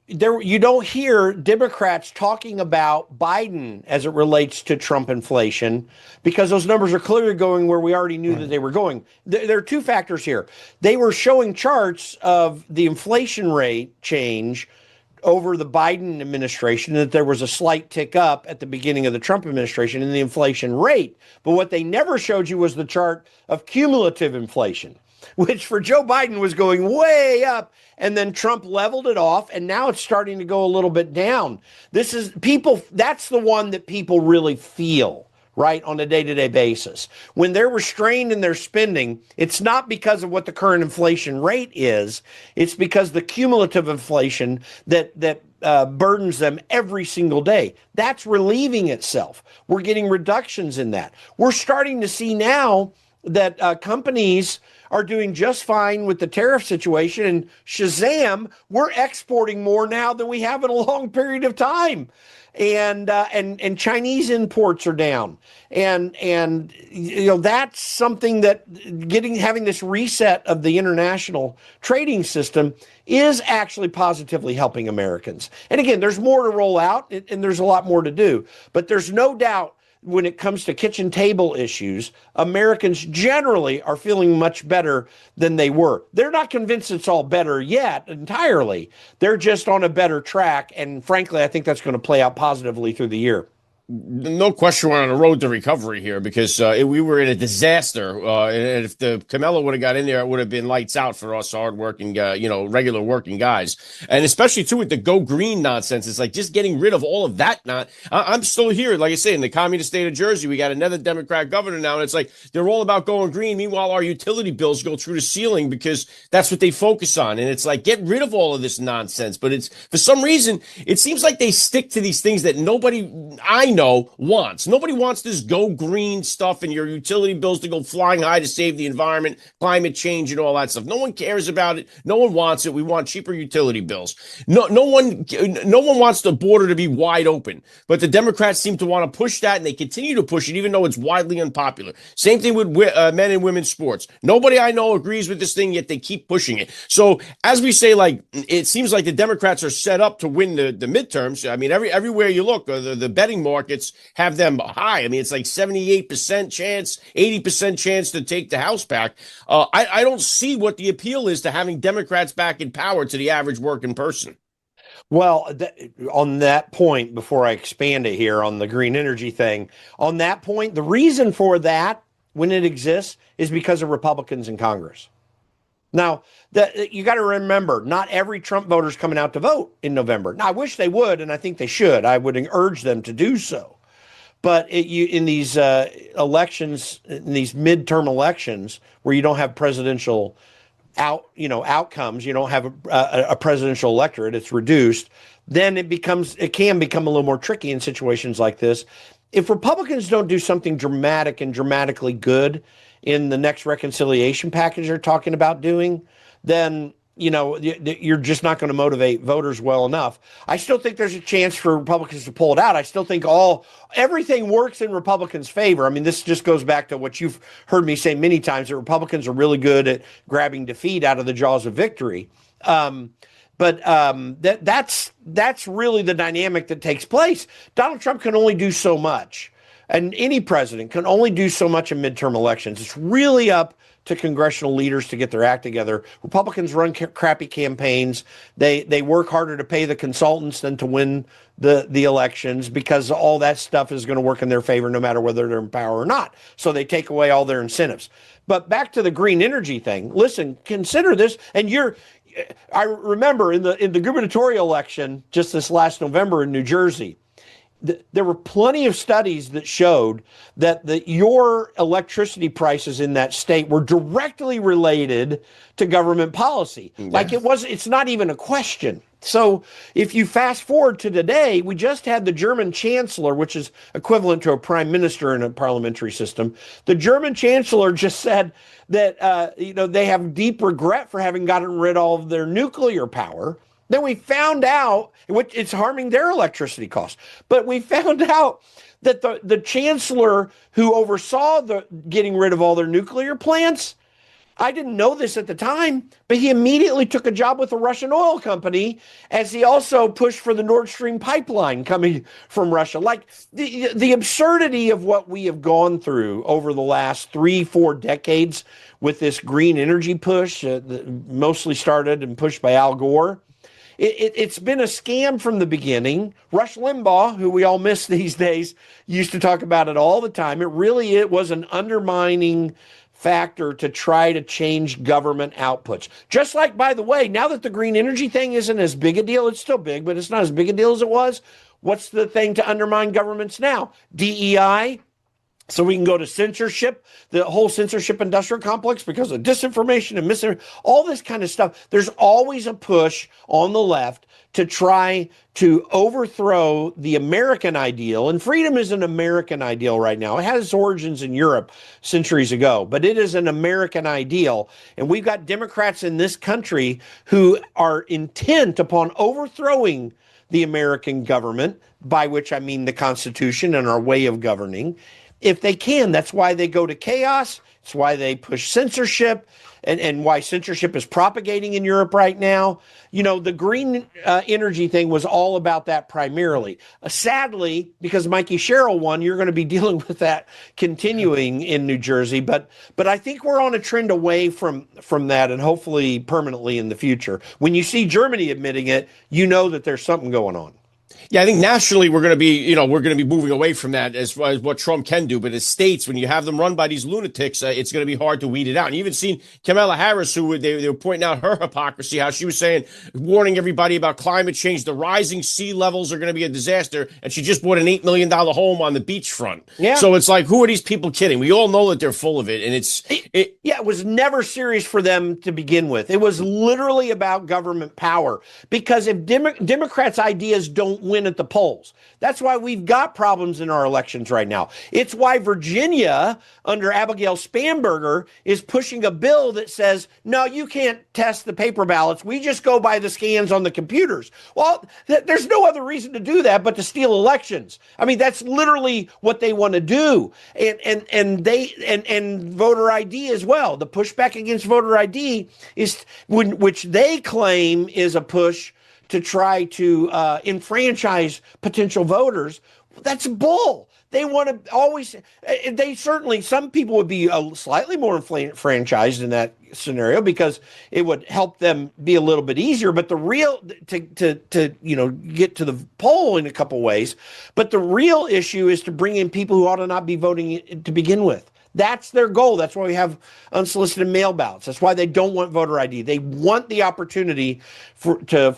you don't hear Democrats talking about Biden as it relates to Trump inflation, because those numbers are clearly going where we already knew that they were going. There are two factors here. They were showing charts of the inflation rate change over the Biden administration, that there was a slight tick up at the beginning of the Trump administration in the inflation rate. But what they never showed you was the chart of cumulative inflation, which for Joe Biden was going way up, and then Trump leveled it off, and now it's starting to go a little bit down. That's the one that people really feel, right, on a day-to-day basis. When they're restrained in their spending, it's not because of what the current inflation rate is, it's because the cumulative inflation that burdens them every single day. That's relieving itself. We're getting reductions in that. We're starting to see now that companies are doing just fine with the tariff situation, and Shazam, we're exporting more now than we have in a long period of time. And Chinese imports are down. And that's something that having this reset of the international trading system is actually positively helping Americans. And again, there's more to roll out, and there's a lot more to do, but there's no doubt when it comes to kitchen table issues, Americans generally are feeling much better than they were. They're not convinced it's all better yet entirely. They're just on a better track. And frankly, I think that's going to play out positively through the year. No question we're on a road to recovery here, because we were in a disaster. And if the Camelo would have got in there, it would have been lights out for us hardworking, regular working guys. And especially, too, with the go green nonsense. It's like just getting rid of all of that. I'm still here. Like I say, in the communist state of Jersey, we got another Democrat governor now. And it's like they're all about going green. Meanwhile, our utility bills go through the ceiling because that's what they focus on. And it's like, get rid of all of this nonsense. But it's, for some reason, it seems like they stick to these things that nobody I know wants. Nobody wants this go green stuff and your utility bills to go flying high to save the environment, climate change, and all that stuff. No one cares about it. No one wants it. We want cheaper utility bills. No one wants the border to be wide open. But the Democrats seem to want to push that, and they continue to push it, even though it's widely unpopular. Same thing with men and women's sports. Nobody I know agrees with this thing, yet they keep pushing it. So as we say, like, it seems like the Democrats are set up to win the midterms. I mean, everywhere you look, the betting markets have them high. I mean, it's like 78% chance, 80% chance to take the House back. I don't see what the appeal is to having Democrats back in power to the average working person. Well, on that point, before I expand it here on the green energy thing, on that point, the reason for that, when it exists, is because of Republicans in Congress. Now, you got to remember, not every Trump voter is coming out to vote in November. Now, I wish they would, and I think they should. I would urge them to do so. But in these elections, in these midterm elections, where you don't have presidential outcomes, you don't have a presidential electorate, it's reduced. Then it can become a little more tricky in situations like this. if Republicans don't do something dramatic and dramatically good in the next reconciliation package they're talking about doing, then you're just not going to motivate voters well enough. I still think there's a chance for Republicans to pull it out. I still think everything works in Republicans' favor. I mean, this just goes back to what you've heard me say many times, that Republicans are really good at grabbing defeat out of the jaws of victory. That's really the dynamic that takes place. Donald Trump can only do so much, and any president can only do so much in midterm elections. It's really up to congressional leaders to get their act together. Republicans run crappy campaigns. They work harder to pay the consultants than to win the elections, because all that stuff is going to work in their favor no matter whether they're in power or not. So they take away all their incentives. But back to the green energy thing. Listen, consider this. And I remember in the gubernatorial election just this last November in New Jersey, there were plenty of studies that showed that your electricity prices in that state were directly related to government policy. Yeah. Like it's not even a question. So if you fast forward to today, we just had the German chancellor, which is equivalent to a prime minister in a parliamentary system. The German chancellor just said that they have deep regret for having gotten rid of all of their nuclear power. Then we found out, which it's harming their electricity costs, but we found out that the chancellor who oversaw the getting rid of all their nuclear plants, I didn't know this at the time, but he immediately took a job with a Russian oil company, as he also pushed for the Nord Stream pipeline coming from Russia. Like the absurdity of what we have gone through over the last 3-4 decades with this green energy push, mostly started and pushed by Al Gore. It's been a scam from the beginning. Rush Limbaugh, who we all miss these days, used to talk about it all the time. It was an undermining factor to try to change government outputs. Just like, by the way, now that the green energy thing isn't as big a deal, it's still big, but it's not as big a deal as it was. What's the thing to undermine governments now? DEI. So we can go to censorship, the whole censorship industrial complex, because of disinformation and misinformation, all this kind of stuff. There's always a push on the left to try to overthrow the American ideal. And freedom is an American ideal right now. It has its origins in Europe centuries ago, but it is an American ideal. And we've got Democrats in this country who are intent upon overthrowing the American government, by which I mean the Constitution and our way of governing, if they can. That's why they go to chaos. It's why they push censorship, and why censorship is propagating in Europe right now. The green energy thing was all about that primarily. Sadly, because Mikey Sherrill won, you're going to be dealing with that continuing in New Jersey. But I think we're on a trend away from that, and hopefully permanently in the future. When you see Germany admitting it, you know that there's something going on. Yeah, I think nationally we're going to be moving away from that as far as what Trump can do. But as states, when you have them run by these lunatics, it's going to be hard to weed it out. And you even seen Kamala Harris, who they were pointing out her hypocrisy, how she was saying, warning everybody about climate change. The rising sea levels are going to be a disaster. And she just bought an $8 million home on the beachfront. Yeah. So it's like, who are these people kidding? We all know that they're full of it. And it was never serious for them to begin with. It was literally about government power. Because if Democrats' ideas don't win at the polls, that's why we've got problems in our elections right now. It's why Virginia, under Abigail Spanberger, is pushing a bill that says, no, you can't test the paper ballots. We just go by the scans on the computers. Well, there's no other reason to do that but to steal elections. I mean, that's literally what they want to do. And voter ID as well. The pushback against voter ID is which they claim is a push to try to enfranchise potential voters. That's bull. They want to always, some people would be slightly more enfranchised in that scenario because it would help them be a little bit easier. But the real, to get to the poll in a couple ways, but the real issue is to bring in people who ought to not be voting to begin with. That's their goal. That's why we have unsolicited mail ballots. That's why they don't want voter ID. They want the opportunity to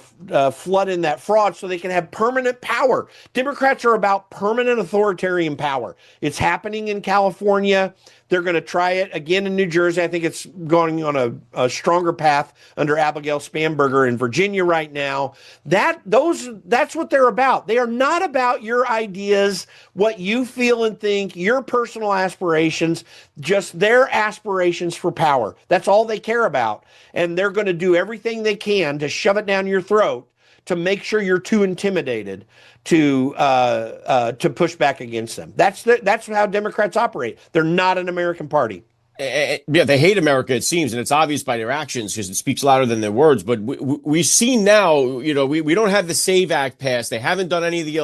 flood in that fraud so they can have permanent power. Democrats are about permanent authoritarian power. It's happening in California. They're going to try it again in New Jersey. I think it's going on a stronger path under Abigail Spanberger in Virginia right now. That's what they're about. They are not about your ideas, what you feel and think, your personal aspirations, just their aspirations for power. That's all they care about. And they're going to do everything they can to shove it down your throat to make sure you're too intimidated to push back against them. That's how Democrats operate. They're not an American party. Yeah, they hate America, it seems, and it's obvious by their actions because it speaks louder than their words. But we see now, we don't have the SAVE Act passed. They haven't done any of the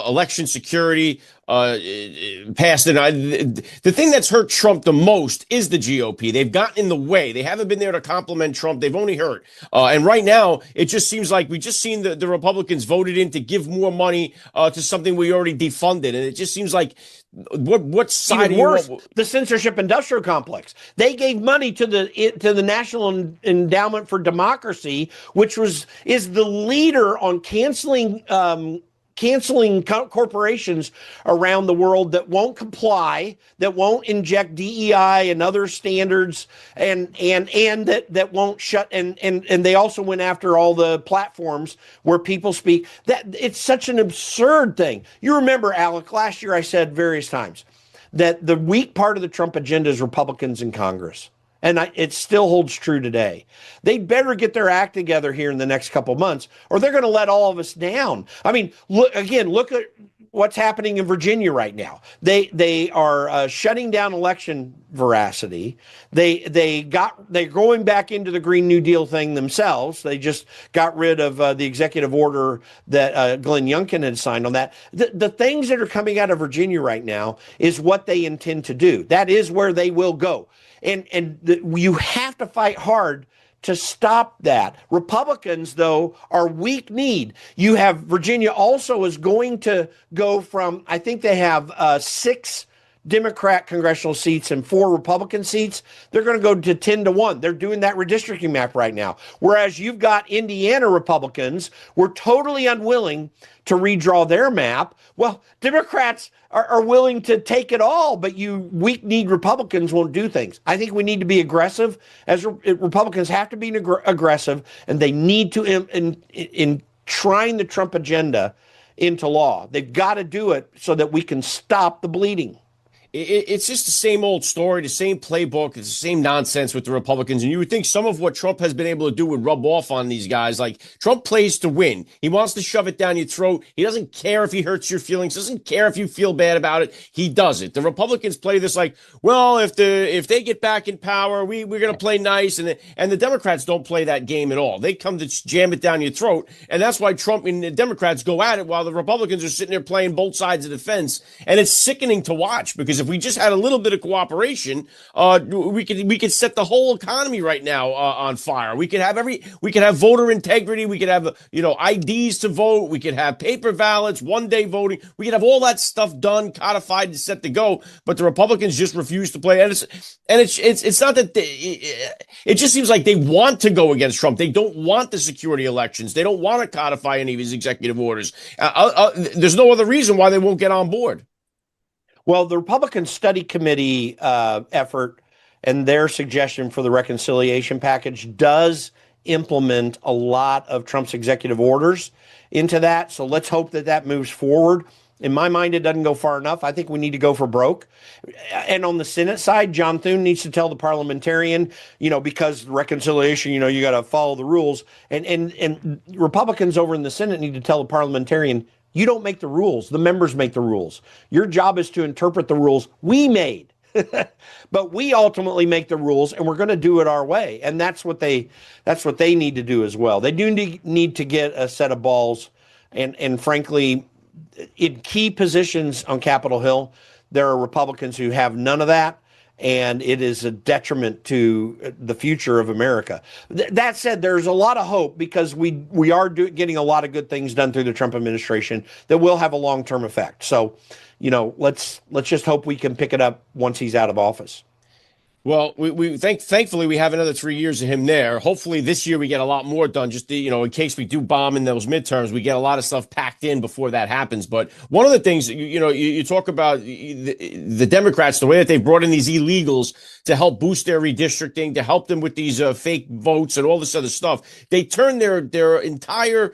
election security passed. And the thing that's hurt Trump the most is the GOP. They've gotten in the way. They haven't been there to compliment Trump. They've only hurt. And right now, it just seems like we just seen the Republicans voted in to give more money to something we already defunded. And it just seems like what side even worse, the censorship industrial complex. They gave money to the National Endowment for Democracy, which is the leader on canceling corporations around the world that won't comply, that won't inject DEI and other standards, and that won't shut. And they also went after all the platforms where people speak. That it's such an absurd thing. You remember, Alec, last year I said various times that the weak part of the Trump agenda is Republicans in Congress. And it still holds true today. They'd better get their act together here in the next couple of months, or they're going to let all of us down. I mean, look at what's happening in Virginia right now. They are shutting down election veracity. They're going back into the Green New Deal thing themselves. They just got rid of the executive order that Glenn Youngkin had signed on that. The things that are coming out of Virginia right now is what they intend to do. That is where they will go. And you have to fight hard to stop that. Republicans, though, are weak-kneed. You have Virginia also is going to go from, I think they have 6 Democrat congressional seats and 4 Republican seats. They're going to go to 10-1. They're doing that redistricting map right now. Whereas you've got Indiana Republicans were totally unwilling to redraw their map. Well, Democrats are willing to take it all, but you weak-kneed Republicans won't do things. I think we need to be aggressive. As Republicans have to be aggressive, and they need to enshrine the Trump agenda into law. They've got to do it so that we can stop the bleeding. It's just the same old story, the same playbook, it's the same nonsense with the Republicans. And you would think some of what Trump has been able to do would rub off on these guys. Like, Trump plays to win. He wants to shove it down your throat. He doesn't care if he hurts your feelings, doesn't care if you feel bad about it. He does it. The Republicans play this like, well, if they get back in power, we're going to play nice. And the Democrats don't play that game at all. They come to jam it down your throat. And that's why Trump and the Democrats go at it while the Republicans are sitting there playing both sides of the fence. And it's sickening to watch because if we just had a little bit of cooperation, we could set the whole economy right now on fire. We could have voter integrity. We could have IDs to vote. We could have paper ballots, one-day voting. We could have all that stuff done, codified, and set to go. But the Republicans just refuse to play. And it's not that it just seems like they want to go against Trump. They don't want the security elections. They don't want to codify any of his executive orders. There's no other reason why they won't get on board. Well, the Republican Study Committee effort and their suggestion for the reconciliation package does implement a lot of Trump's executive orders into that. So let's hope that moves forward. In my mind, it doesn't go far enough. I think we need to go for broke. And on the Senate side, John Thune needs to tell the parliamentarian, because reconciliation, you got to follow the rules. And Republicans over in the Senate need to tell the parliamentarian, you don't make the rules. The members make the rules. Your job is to interpret the rules we made. But we ultimately make the rules, and we're going to do it our way. And that's what they need to do as well. They do need to get a set of balls. And frankly, in key positions on Capitol Hill, there are Republicans who have none of that. And it is a detriment to the future of America. That said, there's a lot of hope because we are getting a lot of good things done through the Trump administration that will have a long-term effect. So, let's just hope we can pick it up once he's out of office. Well, thankfully we have another 3 years of him there. Hopefully this year we get a lot more done. Just in case we do bomb in those midterms, we get a lot of stuff packed in before that happens. But one of the things you talk about the Democrats, the way that they brought in these illegals to help boost their redistricting, to help them with these fake votes and all this other stuff. They turn their entire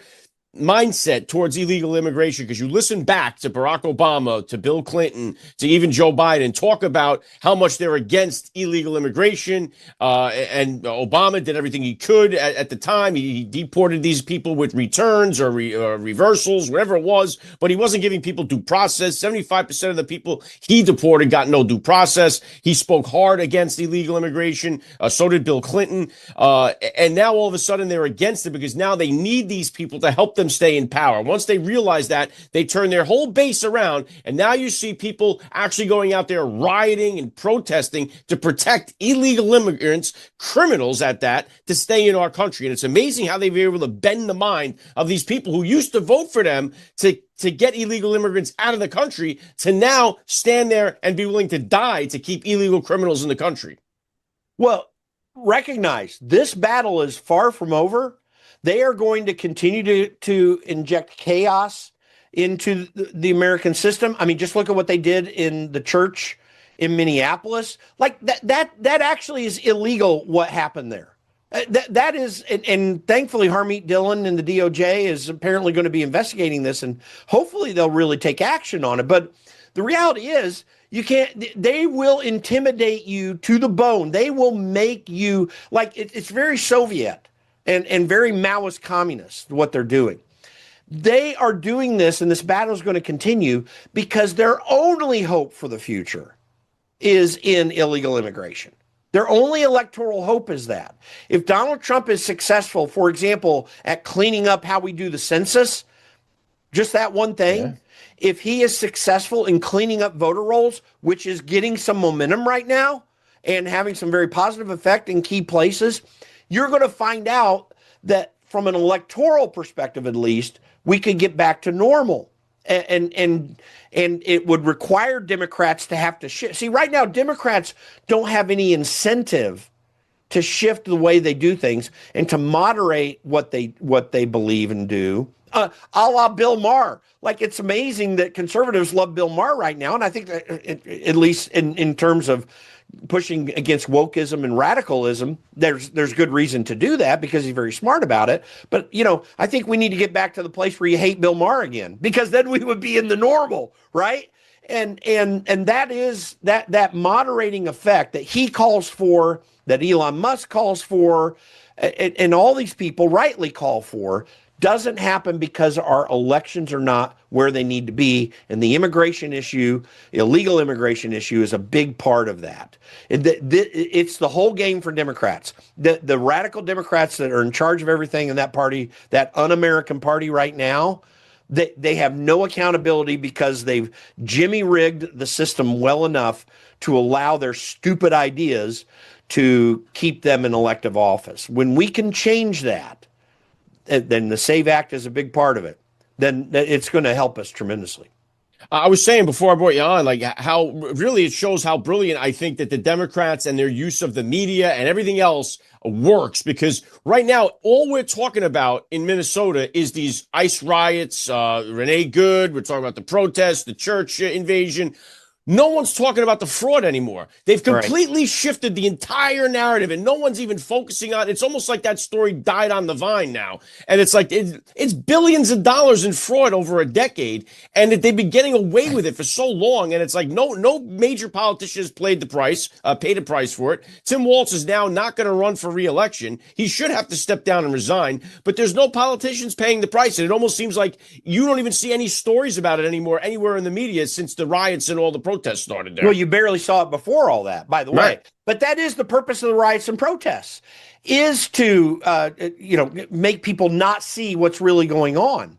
mindset towards illegal immigration, because you listen back to Barack Obama, to Bill Clinton, to even Joe Biden, talk about how much they're against illegal immigration. And Obama did everything he could at the time. He deported these people with returns or reversals, whatever it was, but he wasn't giving people due process. 75% of the people he deported got no due process. He spoke hard against illegal immigration. So did Bill Clinton. And now all of a sudden they're against it because now they need these people to help them stay in power. Once they realize that, they turn their whole base around, and now you see people actually going out there rioting and protesting to protect illegal immigrants, criminals at that, to stay in our country. And it's amazing how they've been able to bend the mind of these people who used to vote for them to get illegal immigrants out of the country, to now stand there and be willing to die to keep illegal criminals in the country. Well, recognize this battle is far from over. They are going to continue to inject chaos into the American system. I mean, just look at what they did in the church in Minneapolis. Like that actually is illegal what happened there. That is, and thankfully Harmeet Dillon and the DOJ is apparently going to be investigating this, and hopefully they'll really take action on it. But the reality is, they will intimidate you to the bone. They will make you, like, it's very Soviet and very Maoist communist, what they're doing. They are doing this, and this battle is going to continue because their only hope for the future is in illegal immigration. Their only electoral hope is that. If Donald Trump is successful, for example, at cleaning up how we do the census, just that one thing, yeah. If he is successful in cleaning up voter rolls, which is getting some momentum right now and having some very positive effect in key places, you're going to find out that from an electoral perspective, at least, we could get back to normal. And it would require Democrats to have to shift. See, right now, Democrats don't have any incentive to shift the way they do things and to moderate what they believe and do. A la Bill Maher. Like, it's amazing that conservatives love Bill Maher right now. And I think that at least in terms of pushing against wokeism and radicalism, there's good reason to do that because he's very smart about it. But, I think we need to get back to the place where you hate Bill Maher again, because then we would be in the normal, right? And that is that moderating effect that he calls for, that Elon Musk calls for, and all these people rightly call for, doesn't happen because our elections are not where they need to be. And the immigration issue, illegal immigration issue, is a big part of that. It's the whole game for Democrats. The radical Democrats that are in charge of everything in that party, that un-American party right now, they have no accountability because they've jimmy-rigged the system well enough to allow their stupid ideas to keep them in elective office. When we can change that, then the SAVE Act is a big part of it. Then it's going to help us tremendously. I was saying before I brought you on, like, how really it shows how brilliant I think that the Democrats and their use of the media and everything else works, because right now all we're talking about in Minnesota is these ICE riots, Renee Good, we're talking about the protests, the church invasion. No one's talking about the fraud anymore. They've completely shifted the entire narrative, and no one's even focusing on it. It's almost like that story died on the vine now. And it's like it's billions of dollars in fraud over a decade, and they've been getting away with it for so long. And it's like no major politician has paid the price for it. Tim Walz is now not going to run for re-election. He should have to step down and resign, but there's no politicians paying the price. And it almost seems like you don't even see any stories about it anymore anywhere in the media since the riots and all the protests started there. Well, you barely saw it before all that, by the way. Right. But that is the purpose of the riots and protests, is to make people not see what's really going on.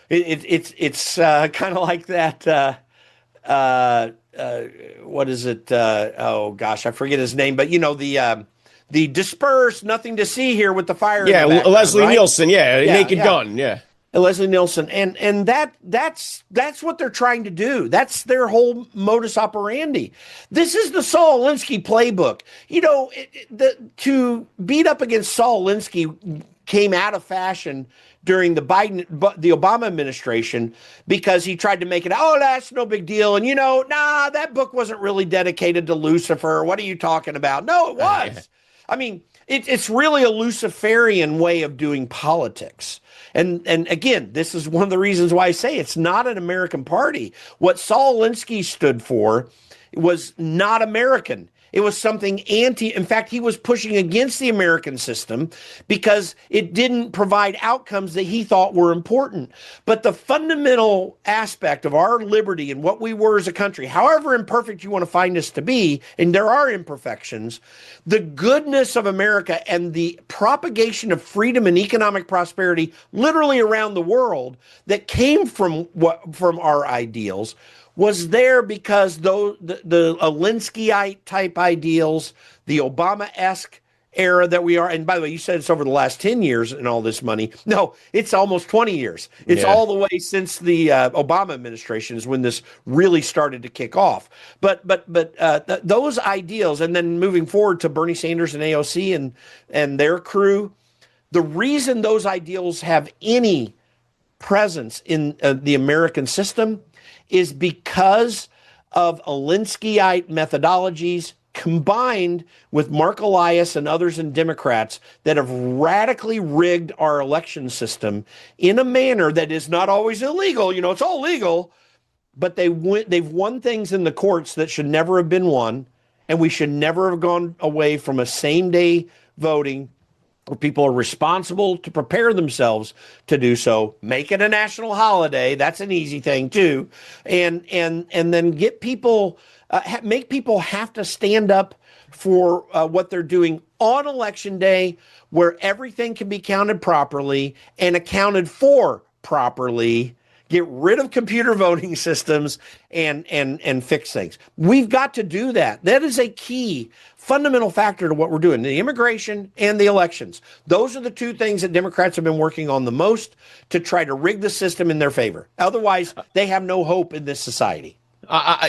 It's kind of like that. What is it? Oh gosh, I forget his name. But the dispersed, nothing to see here with the fire. Yeah, in the Leslie right? Nielsen. Yeah, Naked Gun. Yeah. Leslie Nielsen, and that's what they're trying to do. That's their whole modus operandi. This is the Saul Alinsky playbook. To beat up against Saul Alinsky came out of fashion during the Obama administration because he tried to make it, oh, that's no big deal. And that book wasn't really dedicated to Lucifer. What are you talking about? No, it was. I mean, it's really a Luciferian way of doing politics. And again, this is one of the reasons why I say it's not an American party. What Saul Alinsky stood for was not American. It was something in fact, he was pushing against the American system because it didn't provide outcomes that he thought were important. But the fundamental aspect of our liberty and what we were as a country, however imperfect you want to find us to be, and there are imperfections, the goodness of America and the propagation of freedom and economic prosperity literally around the world that came from our ideals was there because the Alinskyite type ideals, the Obama-esque era that we are, and by the way, you said it's over the last 10 years and all this money. No, it's almost 20 years. It's all the way since the Obama administration is when this really started to kick off. But those ideals, and then moving forward to Bernie Sanders and AOC and their crew, the reason those ideals have any presence in the American system is because of Alinskyite methodologies combined with Mark Elias and others in Democrats that have radically rigged our election system in a manner that is not always illegal. It's all legal, but they've won things in the courts that should never have been won, and we should never have gone away from a same-day voting where people are responsible to prepare themselves to do so. Make it a national holiday. That's an easy thing too. And then get people, make people have to stand up for what they're doing on election day, where everything can be counted properly and accounted for properly. Get rid of computer voting systems and fix things. We've got to do that. That is a key fundamental factor to what we're doing, the immigration and the elections. Those are the two things that Democrats have been working on the most to try to rig the system in their favor. Otherwise, they have no hope in this society.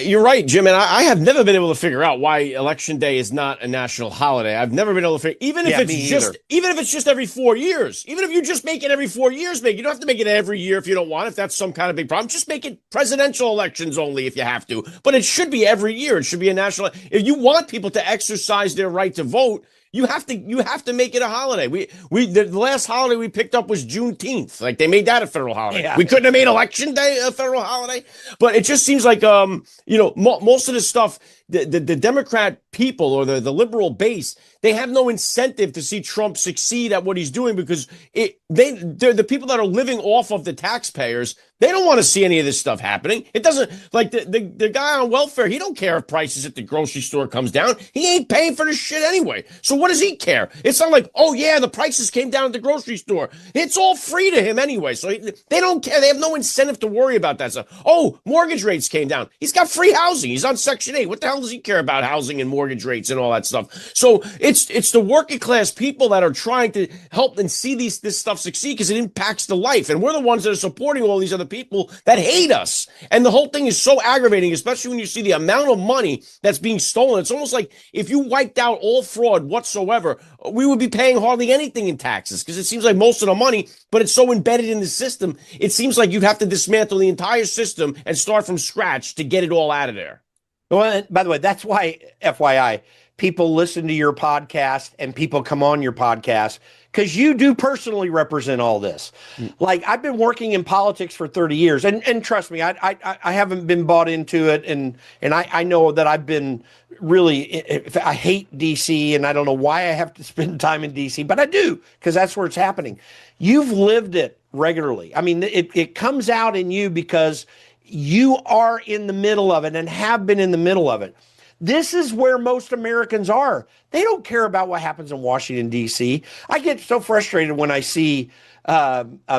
You're right, Jim, and I have never been able to figure out why Election Day is not a national holiday. I've never been able to figure, even if it's just every 4 years, even if you just make it every 4 years, you don't have to make it every year if you don't want, if that's some kind of big problem. Just make it presidential elections only if you have to, but it should be every year. It should be a national. If you want people to exercise their right to vote, you have to make it a holiday. The last holiday we picked up was Juneteenth. Like, they made that a federal holiday. Yeah. We couldn't have made Election Day a federal holiday. But it just seems like most of this stuff, the Democrat people or the liberal base, they have no incentive to see Trump succeed at what he's doing because they're the people that are living off of the taxpayers. They don't want to see any of this stuff happening. It doesn't, like the guy on welfare, he don't care if prices at the grocery store comes down. He ain't paying for this shit anyway. So what does he care? It's not like, oh yeah, the prices came down at the grocery store. It's all free to him anyway. So they don't care. They have no incentive to worry about that stuff. Oh, mortgage rates came down. He's got free housing. He's on Section 8. What the hell does he care about housing and mortgage rates and all that stuff? So it's the working class people that are trying to help and see this stuff succeed because it impacts the life. And we're the ones that are supporting all these other people that hate us. And the whole thing is so aggravating, especially when you see the amount of money that's being stolen. It's almost like if you wiped out all fraud whatsoever, we would be paying hardly anything in taxes because it seems like most of the money, but it's so embedded in the system, it seems like you'd have to dismantle the entire system and start from scratch to get it all out of there. Well, by the way, that's why, FYI, people listen to your podcast and people come on your podcast because you do personally represent all this. Like, I've been working in politics for 30 years, and trust me, I haven't been bought into it, and I know that I've been really, I hate DC, and I don't know why I have to spend time in DC, but I do, because that's where it's happening. You've lived it regularly. I mean, it comes out in you because you are in the middle of it and have been in the middle of it. This is where most Americans are. They don't care about what happens in Washington, D.C. I get so frustrated when I see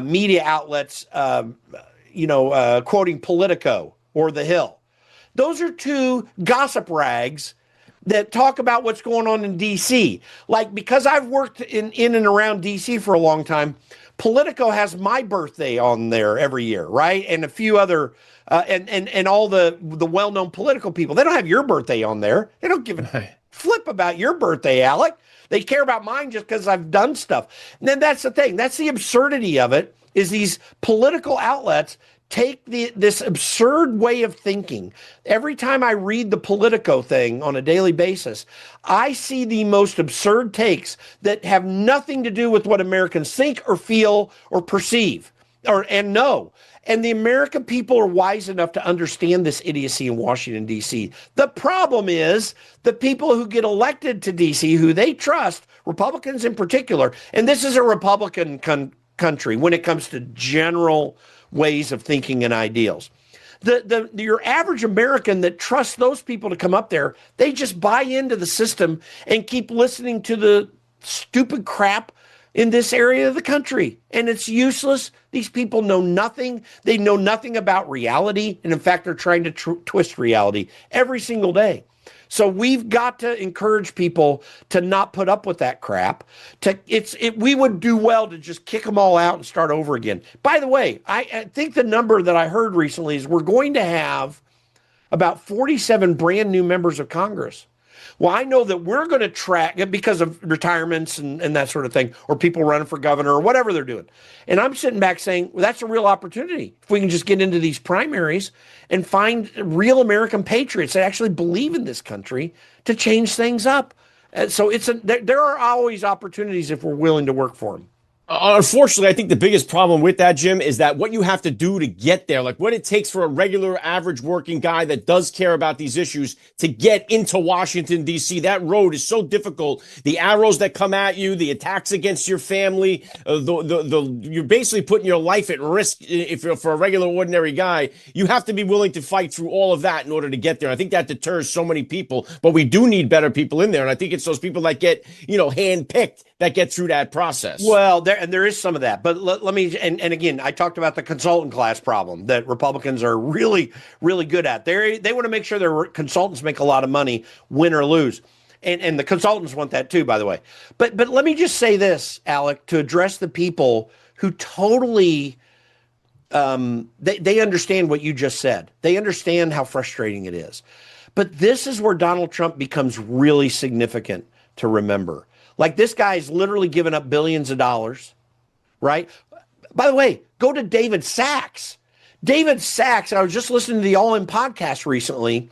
media outlets, quoting Politico or The Hill. Those are two gossip rags that talk about what's going on in D.C. Like, because I've worked in and around D.C. for a long time, Politico has my birthday on there every year, right? And a few other and all the well-known political people. They don't have your birthday on there. They don't give a flip about your birthday, Alec. They care about mine just because I've done stuff. And then that's the thing. That's the absurdity of it, is these political outlets take this absurd way of thinking. Every time I read the Politico thing on a daily basis, I see the most absurd takes that have nothing to do with what Americans think or feel or perceive and know. And the American people are wise enough to understand this idiocy in Washington, D.C. The problem is the people who get elected to D.C., who they trust, Republicans in particular, and this is a Republican country when it comes to general ways of thinking and ideals. Your average American that trusts those people to come up there, they just buy into the system and keep listening to the stupid crap in this area of the country. And it's useless. These people know nothing. They know nothing about reality. And in fact, they're trying to twist reality every single day. So we've got to encourage people to not put up with that crap. We would do well to just kick them all out and start over again. By the way, I think the number that I heard recently is we're going to have about 47 brand new members of Congress. Well, I know that we're going to track it because of retirements and that sort of thing, or people running for governor or whatever they're doing. And I'm sitting back saying, well, that's a real opportunity. If we can just get into these primaries and find real American patriots that actually believe in this country to change things up. So there are always opportunities if we're willing to work for them. Unfortunately, I think the biggest problem with that, Jim, is that what you have to do to get there, like what it takes for a regular average working guy that does care about these issues to get into Washington, D.C., that road is so difficult. The arrows that come at you, the attacks against your family, you're basically putting your life at risk if you're for a regular, ordinary guy. You have to be willing to fight through all of that in order to get there. I think that deters so many people, but we do need better people in there. And I think it's those people that get, handpicked that get through that process. Well, there is some of that, but let me, and again, I talked about the consultant class problem that Republicans are really, really good at. They want to make sure their consultants make a lot of money, win or lose. And the consultants want that too, by the way. But let me just say this, Alec, to address the people who totally, they understand what you just said. They understand how frustrating it is. But this is where Donald Trump becomes really significant to remember. Like, this guy's literally given up billions of dollars, right? By the way, go to David Sachs. David Sachs, I was just listening to the All In podcast recently.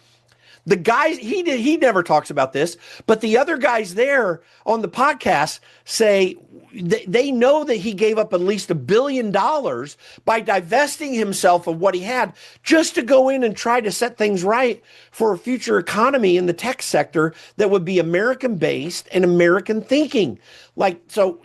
The guys, he never talks about this, but the other guys there on the podcast say they know that he gave up at least $1 billion by divesting himself of what he had just to go in and try to set things right for a future economy in the tech sector that would be American-based and American thinking. So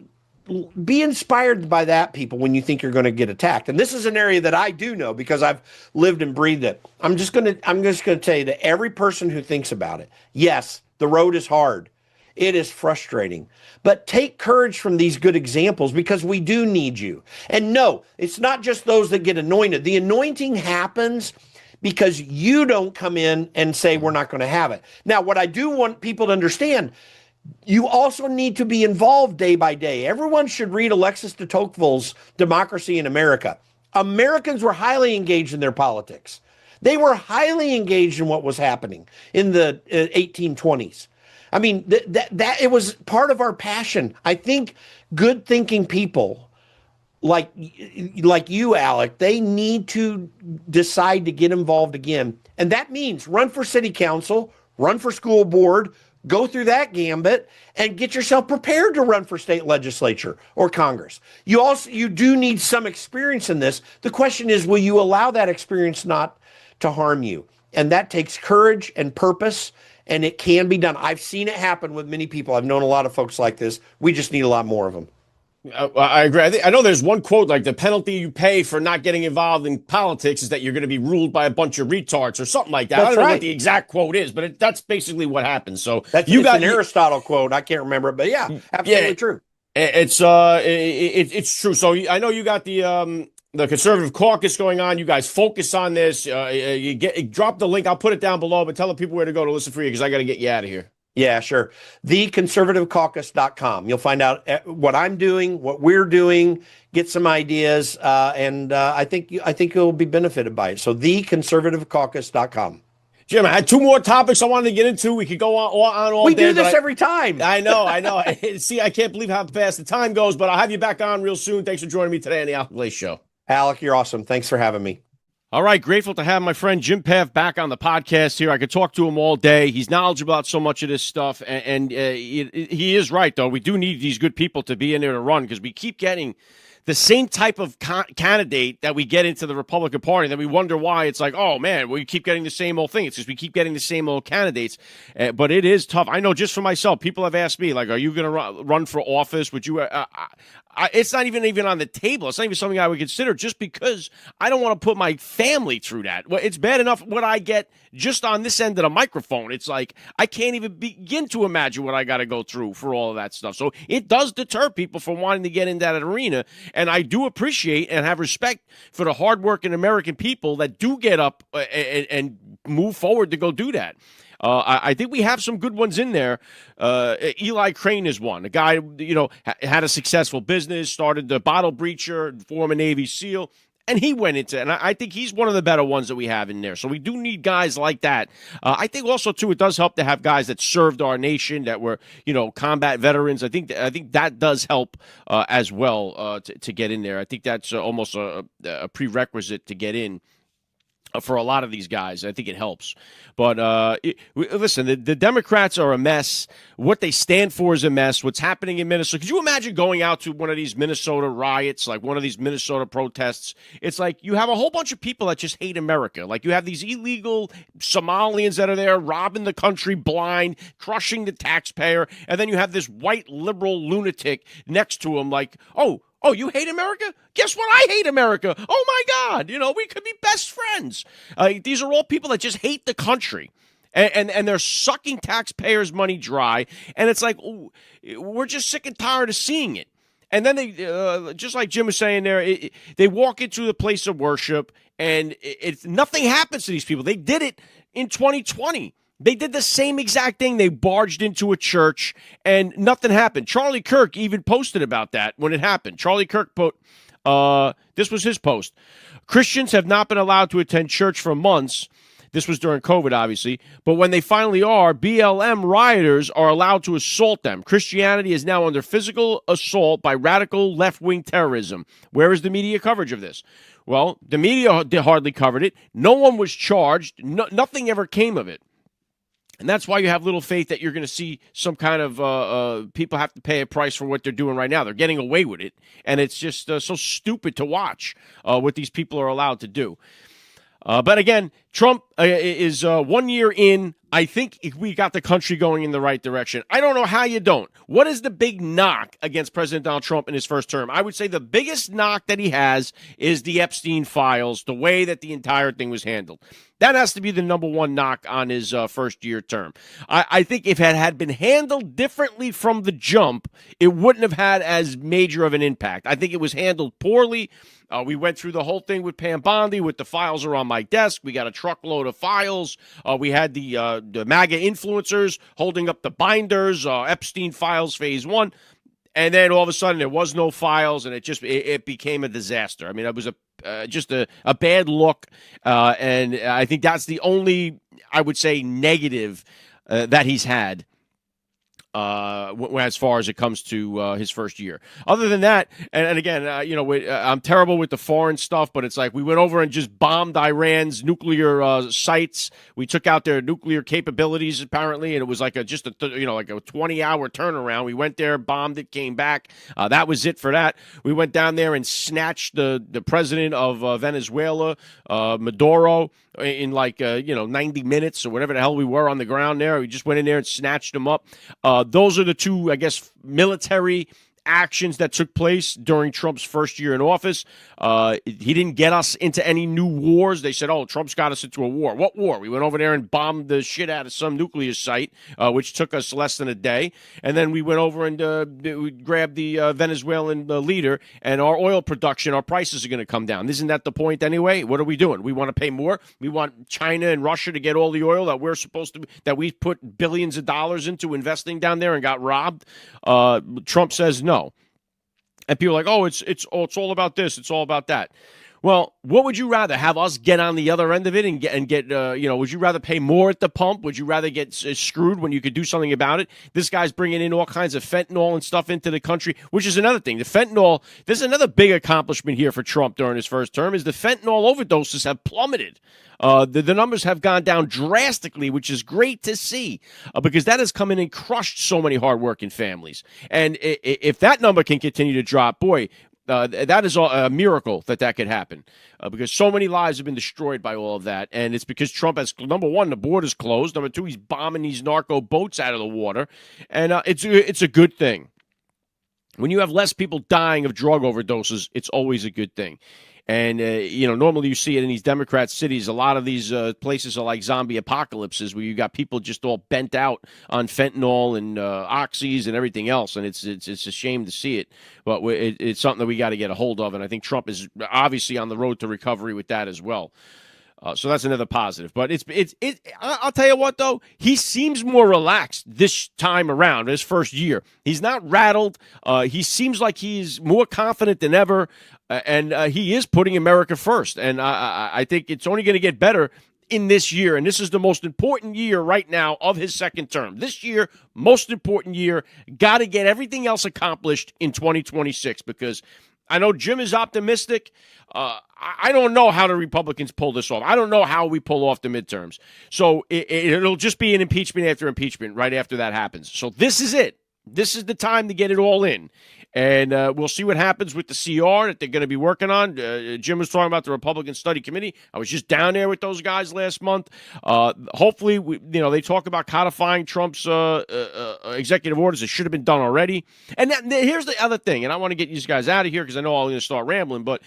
be inspired by that, people, when you think you're going to get attacked. And this is an area that I do know because I've lived and breathed it. I'm just going to tell you that every person who thinks about it, yes, the road is hard. It is frustrating. But take courage from these good examples because we do need you. And no, it's not just those that get anointed. The anointing happens because you don't come in and say we're not going to have it. Now, what I do want people to understand, you also need to be involved day by day. Everyone should read Alexis de Tocqueville's Democracy in America. Americans were highly engaged in their politics. They were highly engaged in what was happening in the 1820s. I mean, that it was part of our passion. I think good thinking people like you, Alec, they need to decide to get involved again. And that means run for city council, run for school board, go through that gambit and get yourself prepared to run for state legislature or Congress. You do need some experience in this. The question is, will you allow that experience not to harm you? And that takes courage and purpose, and it can be done. I've seen it happen with many people. I've known a lot of folks like this. We just need a lot more of them. I agree. I know there's one quote, like the penalty you pay for not getting involved in politics is that you're going to be ruled by a bunch of retards or something like that. I don't know what the exact quote is, but that's basically what happens. So it's an Aristotle quote. I can't remember it, but yeah, absolutely true. It's true. So I know you got the conservative caucus going on. You guys focus on this. Drop the link. I'll put it down below, but tell the people where to go to listen for you because I got to get you out of here. Yeah, sure. TheConservativeCaucus.com. You'll find out what I'm doing, what we're doing, get some ideas, and I think you'll be benefited by it. So TheConservativeCaucus.com. Jim, I had two more topics I wanted to get into. We could go on all We day. do this every time. I know. See, I can't believe how fast the time goes, but I'll have you back on real soon. Thanks for joining me today on the Alec Lace Show. Alec, you're awesome. Thanks for having me. All right, grateful to have my friend Jim Pfaff back on the podcast here. I could talk to him all day. He's knowledgeable about so much of this stuff, and he is right, though. We do need these good people to be in there to run because we keep getting the same type of candidate that we get into the Republican Party. Then we wonder why it's like, oh, man, we keep getting the same old thing. It's because we keep getting the same old candidates. But it is tough. I know just for myself, people have asked me, like, are you going to run for office? Would you it's not even on the table. It's not even something I would consider just because I don't want to put my family through that. Well, it's bad enough what I get just on this end of the microphone. It's like I can't even begin to imagine what I got to go through for all of that stuff. So it does deter people from wanting to get in that arena. And I do appreciate and have respect for the hardworking American people that do get up and move forward to go do that. I think we have some good ones in there. Eli Crane is one. A guy, had a successful business, started the bottle breacher, former Navy SEAL, and he went into it. And I think he's one of the better ones that we have in there. So we do need guys like that. I think also, too, it does help to have guys that served our nation, that were, combat veterans. I think that does help as well to get in there. I think that's almost a prerequisite to get in. For a lot of these guys, I think it helps. But listen, the Democrats are a mess. What they stand for is a mess. What's happening in Minnesota? Could you imagine going out to one of these Minnesota riots, like one of these Minnesota protests? It's like you have a whole bunch of people that just hate America. Like you have these illegal Somalians that are there robbing the country blind, crushing the taxpayer. And then you have this white liberal lunatic next to him like, oh, you hate America? Guess what? I hate America. Oh, my God. We could be best friends. These are all people that just hate the country. And they're sucking taxpayers' money dry. And it's like, we're just sick and tired of seeing it. And then they, just like Jim was saying there, they walk into the place of worship, and nothing happens to these people. They did it in 2020. They did the same exact thing. They barged into a church and nothing happened. Charlie Kirk even posted about that when it happened. Charlie Kirk put, this was his post. Christians have not been allowed to attend church for months. This was during COVID, obviously. But when they finally are, BLM rioters are allowed to assault them. Christianity is now under physical assault by radical left-wing terrorism. Where is the media coverage of this? Well, the media hardly covered it. No one was charged. Nothing ever came of it. And that's why you have little faith that you're going to see some kind of people have to pay a price for what they're doing right now. They're getting away with it. And it's just so stupid to watch what these people are allowed to do. But again, Trump is 1 year in. I think we got the country going in the right direction. I don't know how you don't. What is the big knock against President Donald Trump in his first term? I would say the biggest knock that he has is the Epstein files, the way that the entire thing was handled. That has to be the number one knock on his first-year term. I think if it had been handled differently from the jump, it wouldn't have had as major of an impact. I think it was handled poorly. We went through the whole thing with Pam Bondi, with the files are on my desk. We got a truckload of files. We had the MAGA influencers holding up the binders, Epstein files phase 1. And then all of a sudden there was no files, and it became a disaster. I mean, it was just a bad look, and I think that's the only, I would say, negative that he's had as far as it comes to his first year. Other than that, and again, I'm terrible with the foreign stuff, but it's like we went over and just bombed Iran's nuclear sites. We took out their nuclear capabilities, apparently, and it was like just a 20-hour turnaround. We went there, bombed it, came back. That was it for that. We went down there and snatched the president of Venezuela, Maduro, in 90 minutes or whatever the hell we were on the ground there. We just went in there and snatched him up. Those are the two, I guess, military actions that took place during Trump's first year in office. He didn't get us into any new wars. They said, oh, Trump's got us into a war. What war? We went over there and bombed the shit out of some nuclear site, which took us less than a day. And then we went over and we grabbed the Venezuelan leader, and our oil production, our prices are going to come down. Isn't that the point anyway? What are we doing? We want to pay more. We want China and Russia to get all the oil that we're supposed to, that we put billions of dollars into investing down there and got robbed. Trump says no. And people are like, oh, it's all about this. It's all about that. Well, what would you rather, have us get on the other end of it and get would you rather pay more at the pump? Would you rather get screwed when you could do something about it? This guy's bringing in all kinds of fentanyl and stuff into the country, which is another thing. The fentanyl, this is another big accomplishment here for Trump during his first term, is the fentanyl overdoses have plummeted. The numbers have gone down drastically, which is great to see, because that has come in and crushed so many hardworking families. And if that number can continue to drop, boy, that is a miracle that could happen, because so many lives have been destroyed by all of that. And it's because Trump has, number one, the border's closed. Number two, he's bombing these narco boats out of the water. And it's a good thing. When you have less people dying of drug overdoses, it's always a good thing. And, normally you see it in these Democrat cities. A lot of these places are like zombie apocalypses, where you got people just all bent out on fentanyl and oxys and everything else. And it's a shame to see it. But it's something that we got to get a hold of. And I think Trump is obviously on the road to recovery with that as well. So that's another positive. But I'll tell you what, though, he seems more relaxed this time around, his first year. He's not rattled. He seems like he's more confident than ever. And he is putting America first. And I think it's only going to get better in this year. And this is the most important year right now of his second term. This year, most important year. Got to get everything else accomplished in 2026, because I know Jim is optimistic. I don't know how the Republicans pull this off. I don't know how we pull off the midterms. So it'll just be an impeachment after impeachment right after that happens. So this is it. This is the time to get it all in. And we'll see what happens with the CR that they're going to be working on. Jim was talking about the Republican Study Committee. I was just down there with those guys last month. Hopefully, they talk about codifying Trump's executive orders. It should have been done already. And here's the other thing, and I want to get you guys out of here because I know I'm going to start rambling, but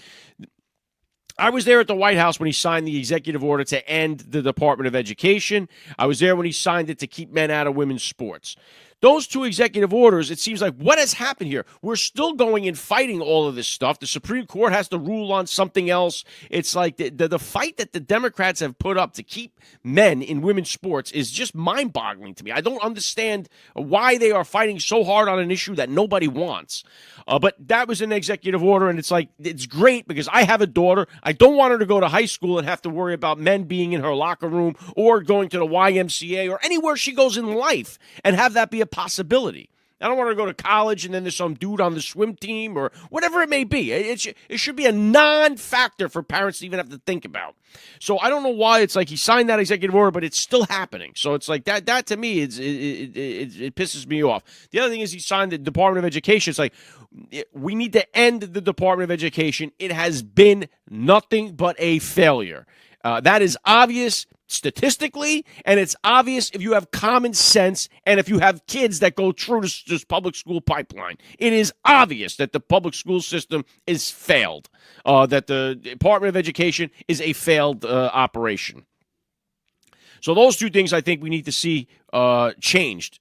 I was there at the White House when he signed the executive order to end the Department of Education. I was there when he signed it to keep men out of women's sports. Those two executive orders, it seems like, what has happened here? We're still going and fighting all of this stuff. The Supreme Court has to rule on something else. It's like the fight that the Democrats have put up to keep men in women's sports is just mind-boggling to me. I don't understand why they are fighting so hard on an issue that nobody wants. But that was an executive order, and it's like, it's great because I have a daughter. I don't want her to go to high school and have to worry about men being in her locker room or going to the YMCA or anywhere she goes in life and have that be a possibility. I don't want her to go to college and then there's some dude on the swim team or whatever it may be. It should be a non-factor for parents to even have to think about. So I don't know why it's like he signed that executive order, but it's still happening. So it's like that to me, it pisses me off. The other thing is he signed the Department of Education. It's like, we need to end the Department of Education. It has been nothing but a failure. That is obvious statistically, and it's obvious if you have common sense and if you have kids that go through this public school pipeline. It is obvious that the public school system is failed, that the Department of Education is a failed operation. So those two things I think we need to see changed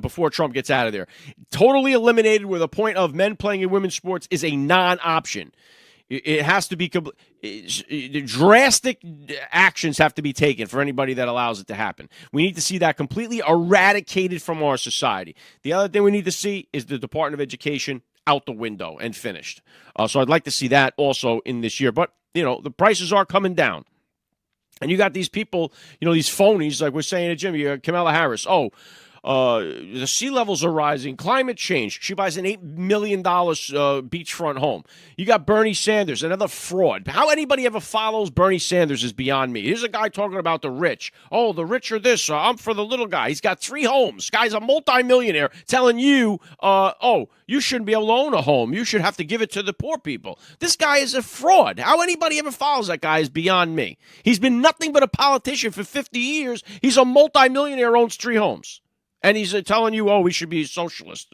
before Trump gets out of there. Totally eliminated, where the point of men playing in women's sports is a non-option. It has to be drastic actions have to be taken for anybody that allows it to happen. We need to see that completely eradicated from our society. The other thing we need to see is the Department of Education out the window and finished. So I'd like to see that also in this year. But, the prices are coming down. And you got these people, these phonies, like we're saying to Jim, you got Kamala Harris. The sea levels are rising, climate change. She buys an $8 million beachfront home. You got Bernie Sanders, another fraud. How anybody ever follows Bernie Sanders is beyond me. Here's a guy talking about the rich. Oh, the rich are this. I'm for the little guy. He's got 3 homes. Guy's a multimillionaire telling you, you shouldn't be able to own a home. You should have to give it to the poor people. This guy is a fraud. How anybody ever follows that guy is beyond me. He's been nothing but a politician for 50 years. He's a multimillionaire, owns 3 homes. And he's telling you, we should be socialist,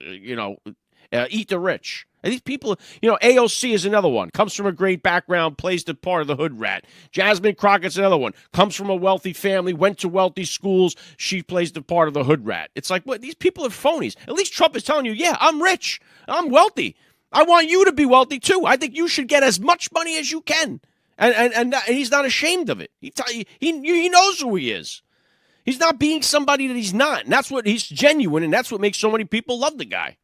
Eat the rich. And these people, AOC is another one. Comes from a great background, plays the part of the hood rat. Jasmine Crockett's another one. Comes from a wealthy family, went to wealthy schools. She plays the part of the hood rat. It's like, what? These people are phonies. At least Trump is telling you, yeah, I'm rich. I'm wealthy. I want you to be wealthy, too. I think you should get as much money as you can. And he's not ashamed of it. He knows who he is. He's not being somebody that he's not. And that's what he's genuine, and that's what makes so many people love the guy.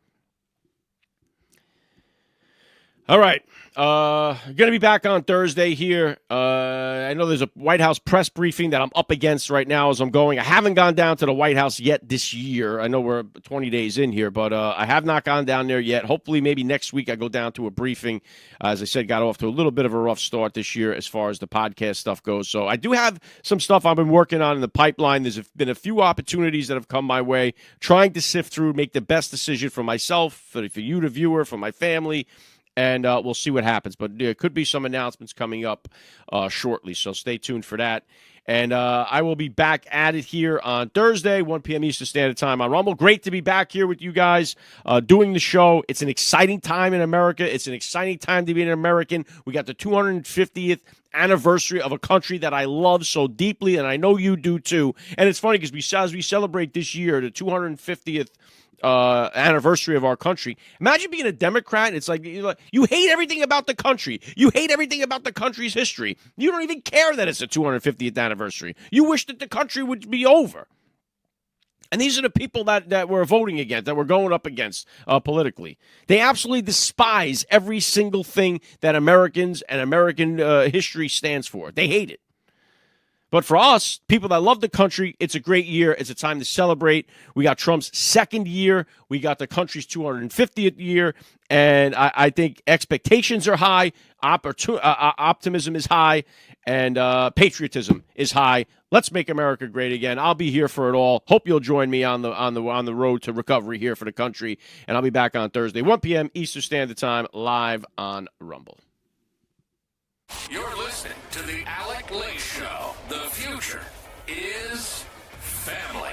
All right. Going to be back on Thursday here. I know there's a White House press briefing that I'm up against right now as I'm going. I haven't gone down to the White House yet this year. I know we're 20 days in here, but I have not gone down there yet. Hopefully maybe next week I go down to a briefing. As I said, got off to a little bit of a rough start this year as far as the podcast stuff goes. So I do have some stuff I've been working on in the pipeline. There's been a few opportunities that have come my way, trying to sift through, make the best decision for myself, for you, the viewer, for my family. And we'll see what happens. But there could be some announcements coming up shortly, so stay tuned for that. And I will be back at it here on Thursday, 1 p.m. Eastern Standard Time on Rumble. Great to be back here with you guys doing the show. It's an exciting time in America. It's an exciting time to be an American. We got the 250th anniversary of a country that I love so deeply, and I know you do too. And it's funny because as we celebrate this year, the 250th anniversary of our country. Imagine being a Democrat. It's like you hate everything about the country. You hate everything about the country's history. You don't even care that it's a 250th anniversary. You wish that the country would be over. And these are the people that we're voting against, that we're going up against politically. They absolutely despise every single thing that Americans and American history stands for. They hate it. But for us, people that love the country, it's a great year. It's a time to celebrate. We got Trump's second year. We got the country's 250th year. And I think expectations are high. Optimism is high. And patriotism is high. Let's make America great again. I'll be here for it all. Hope you'll join me on the road to recovery here for the country. And I'll be back on Thursday, 1 p.m. Eastern Standard Time, live on Rumble. You're listening to the Alec Lace Show. The future is family.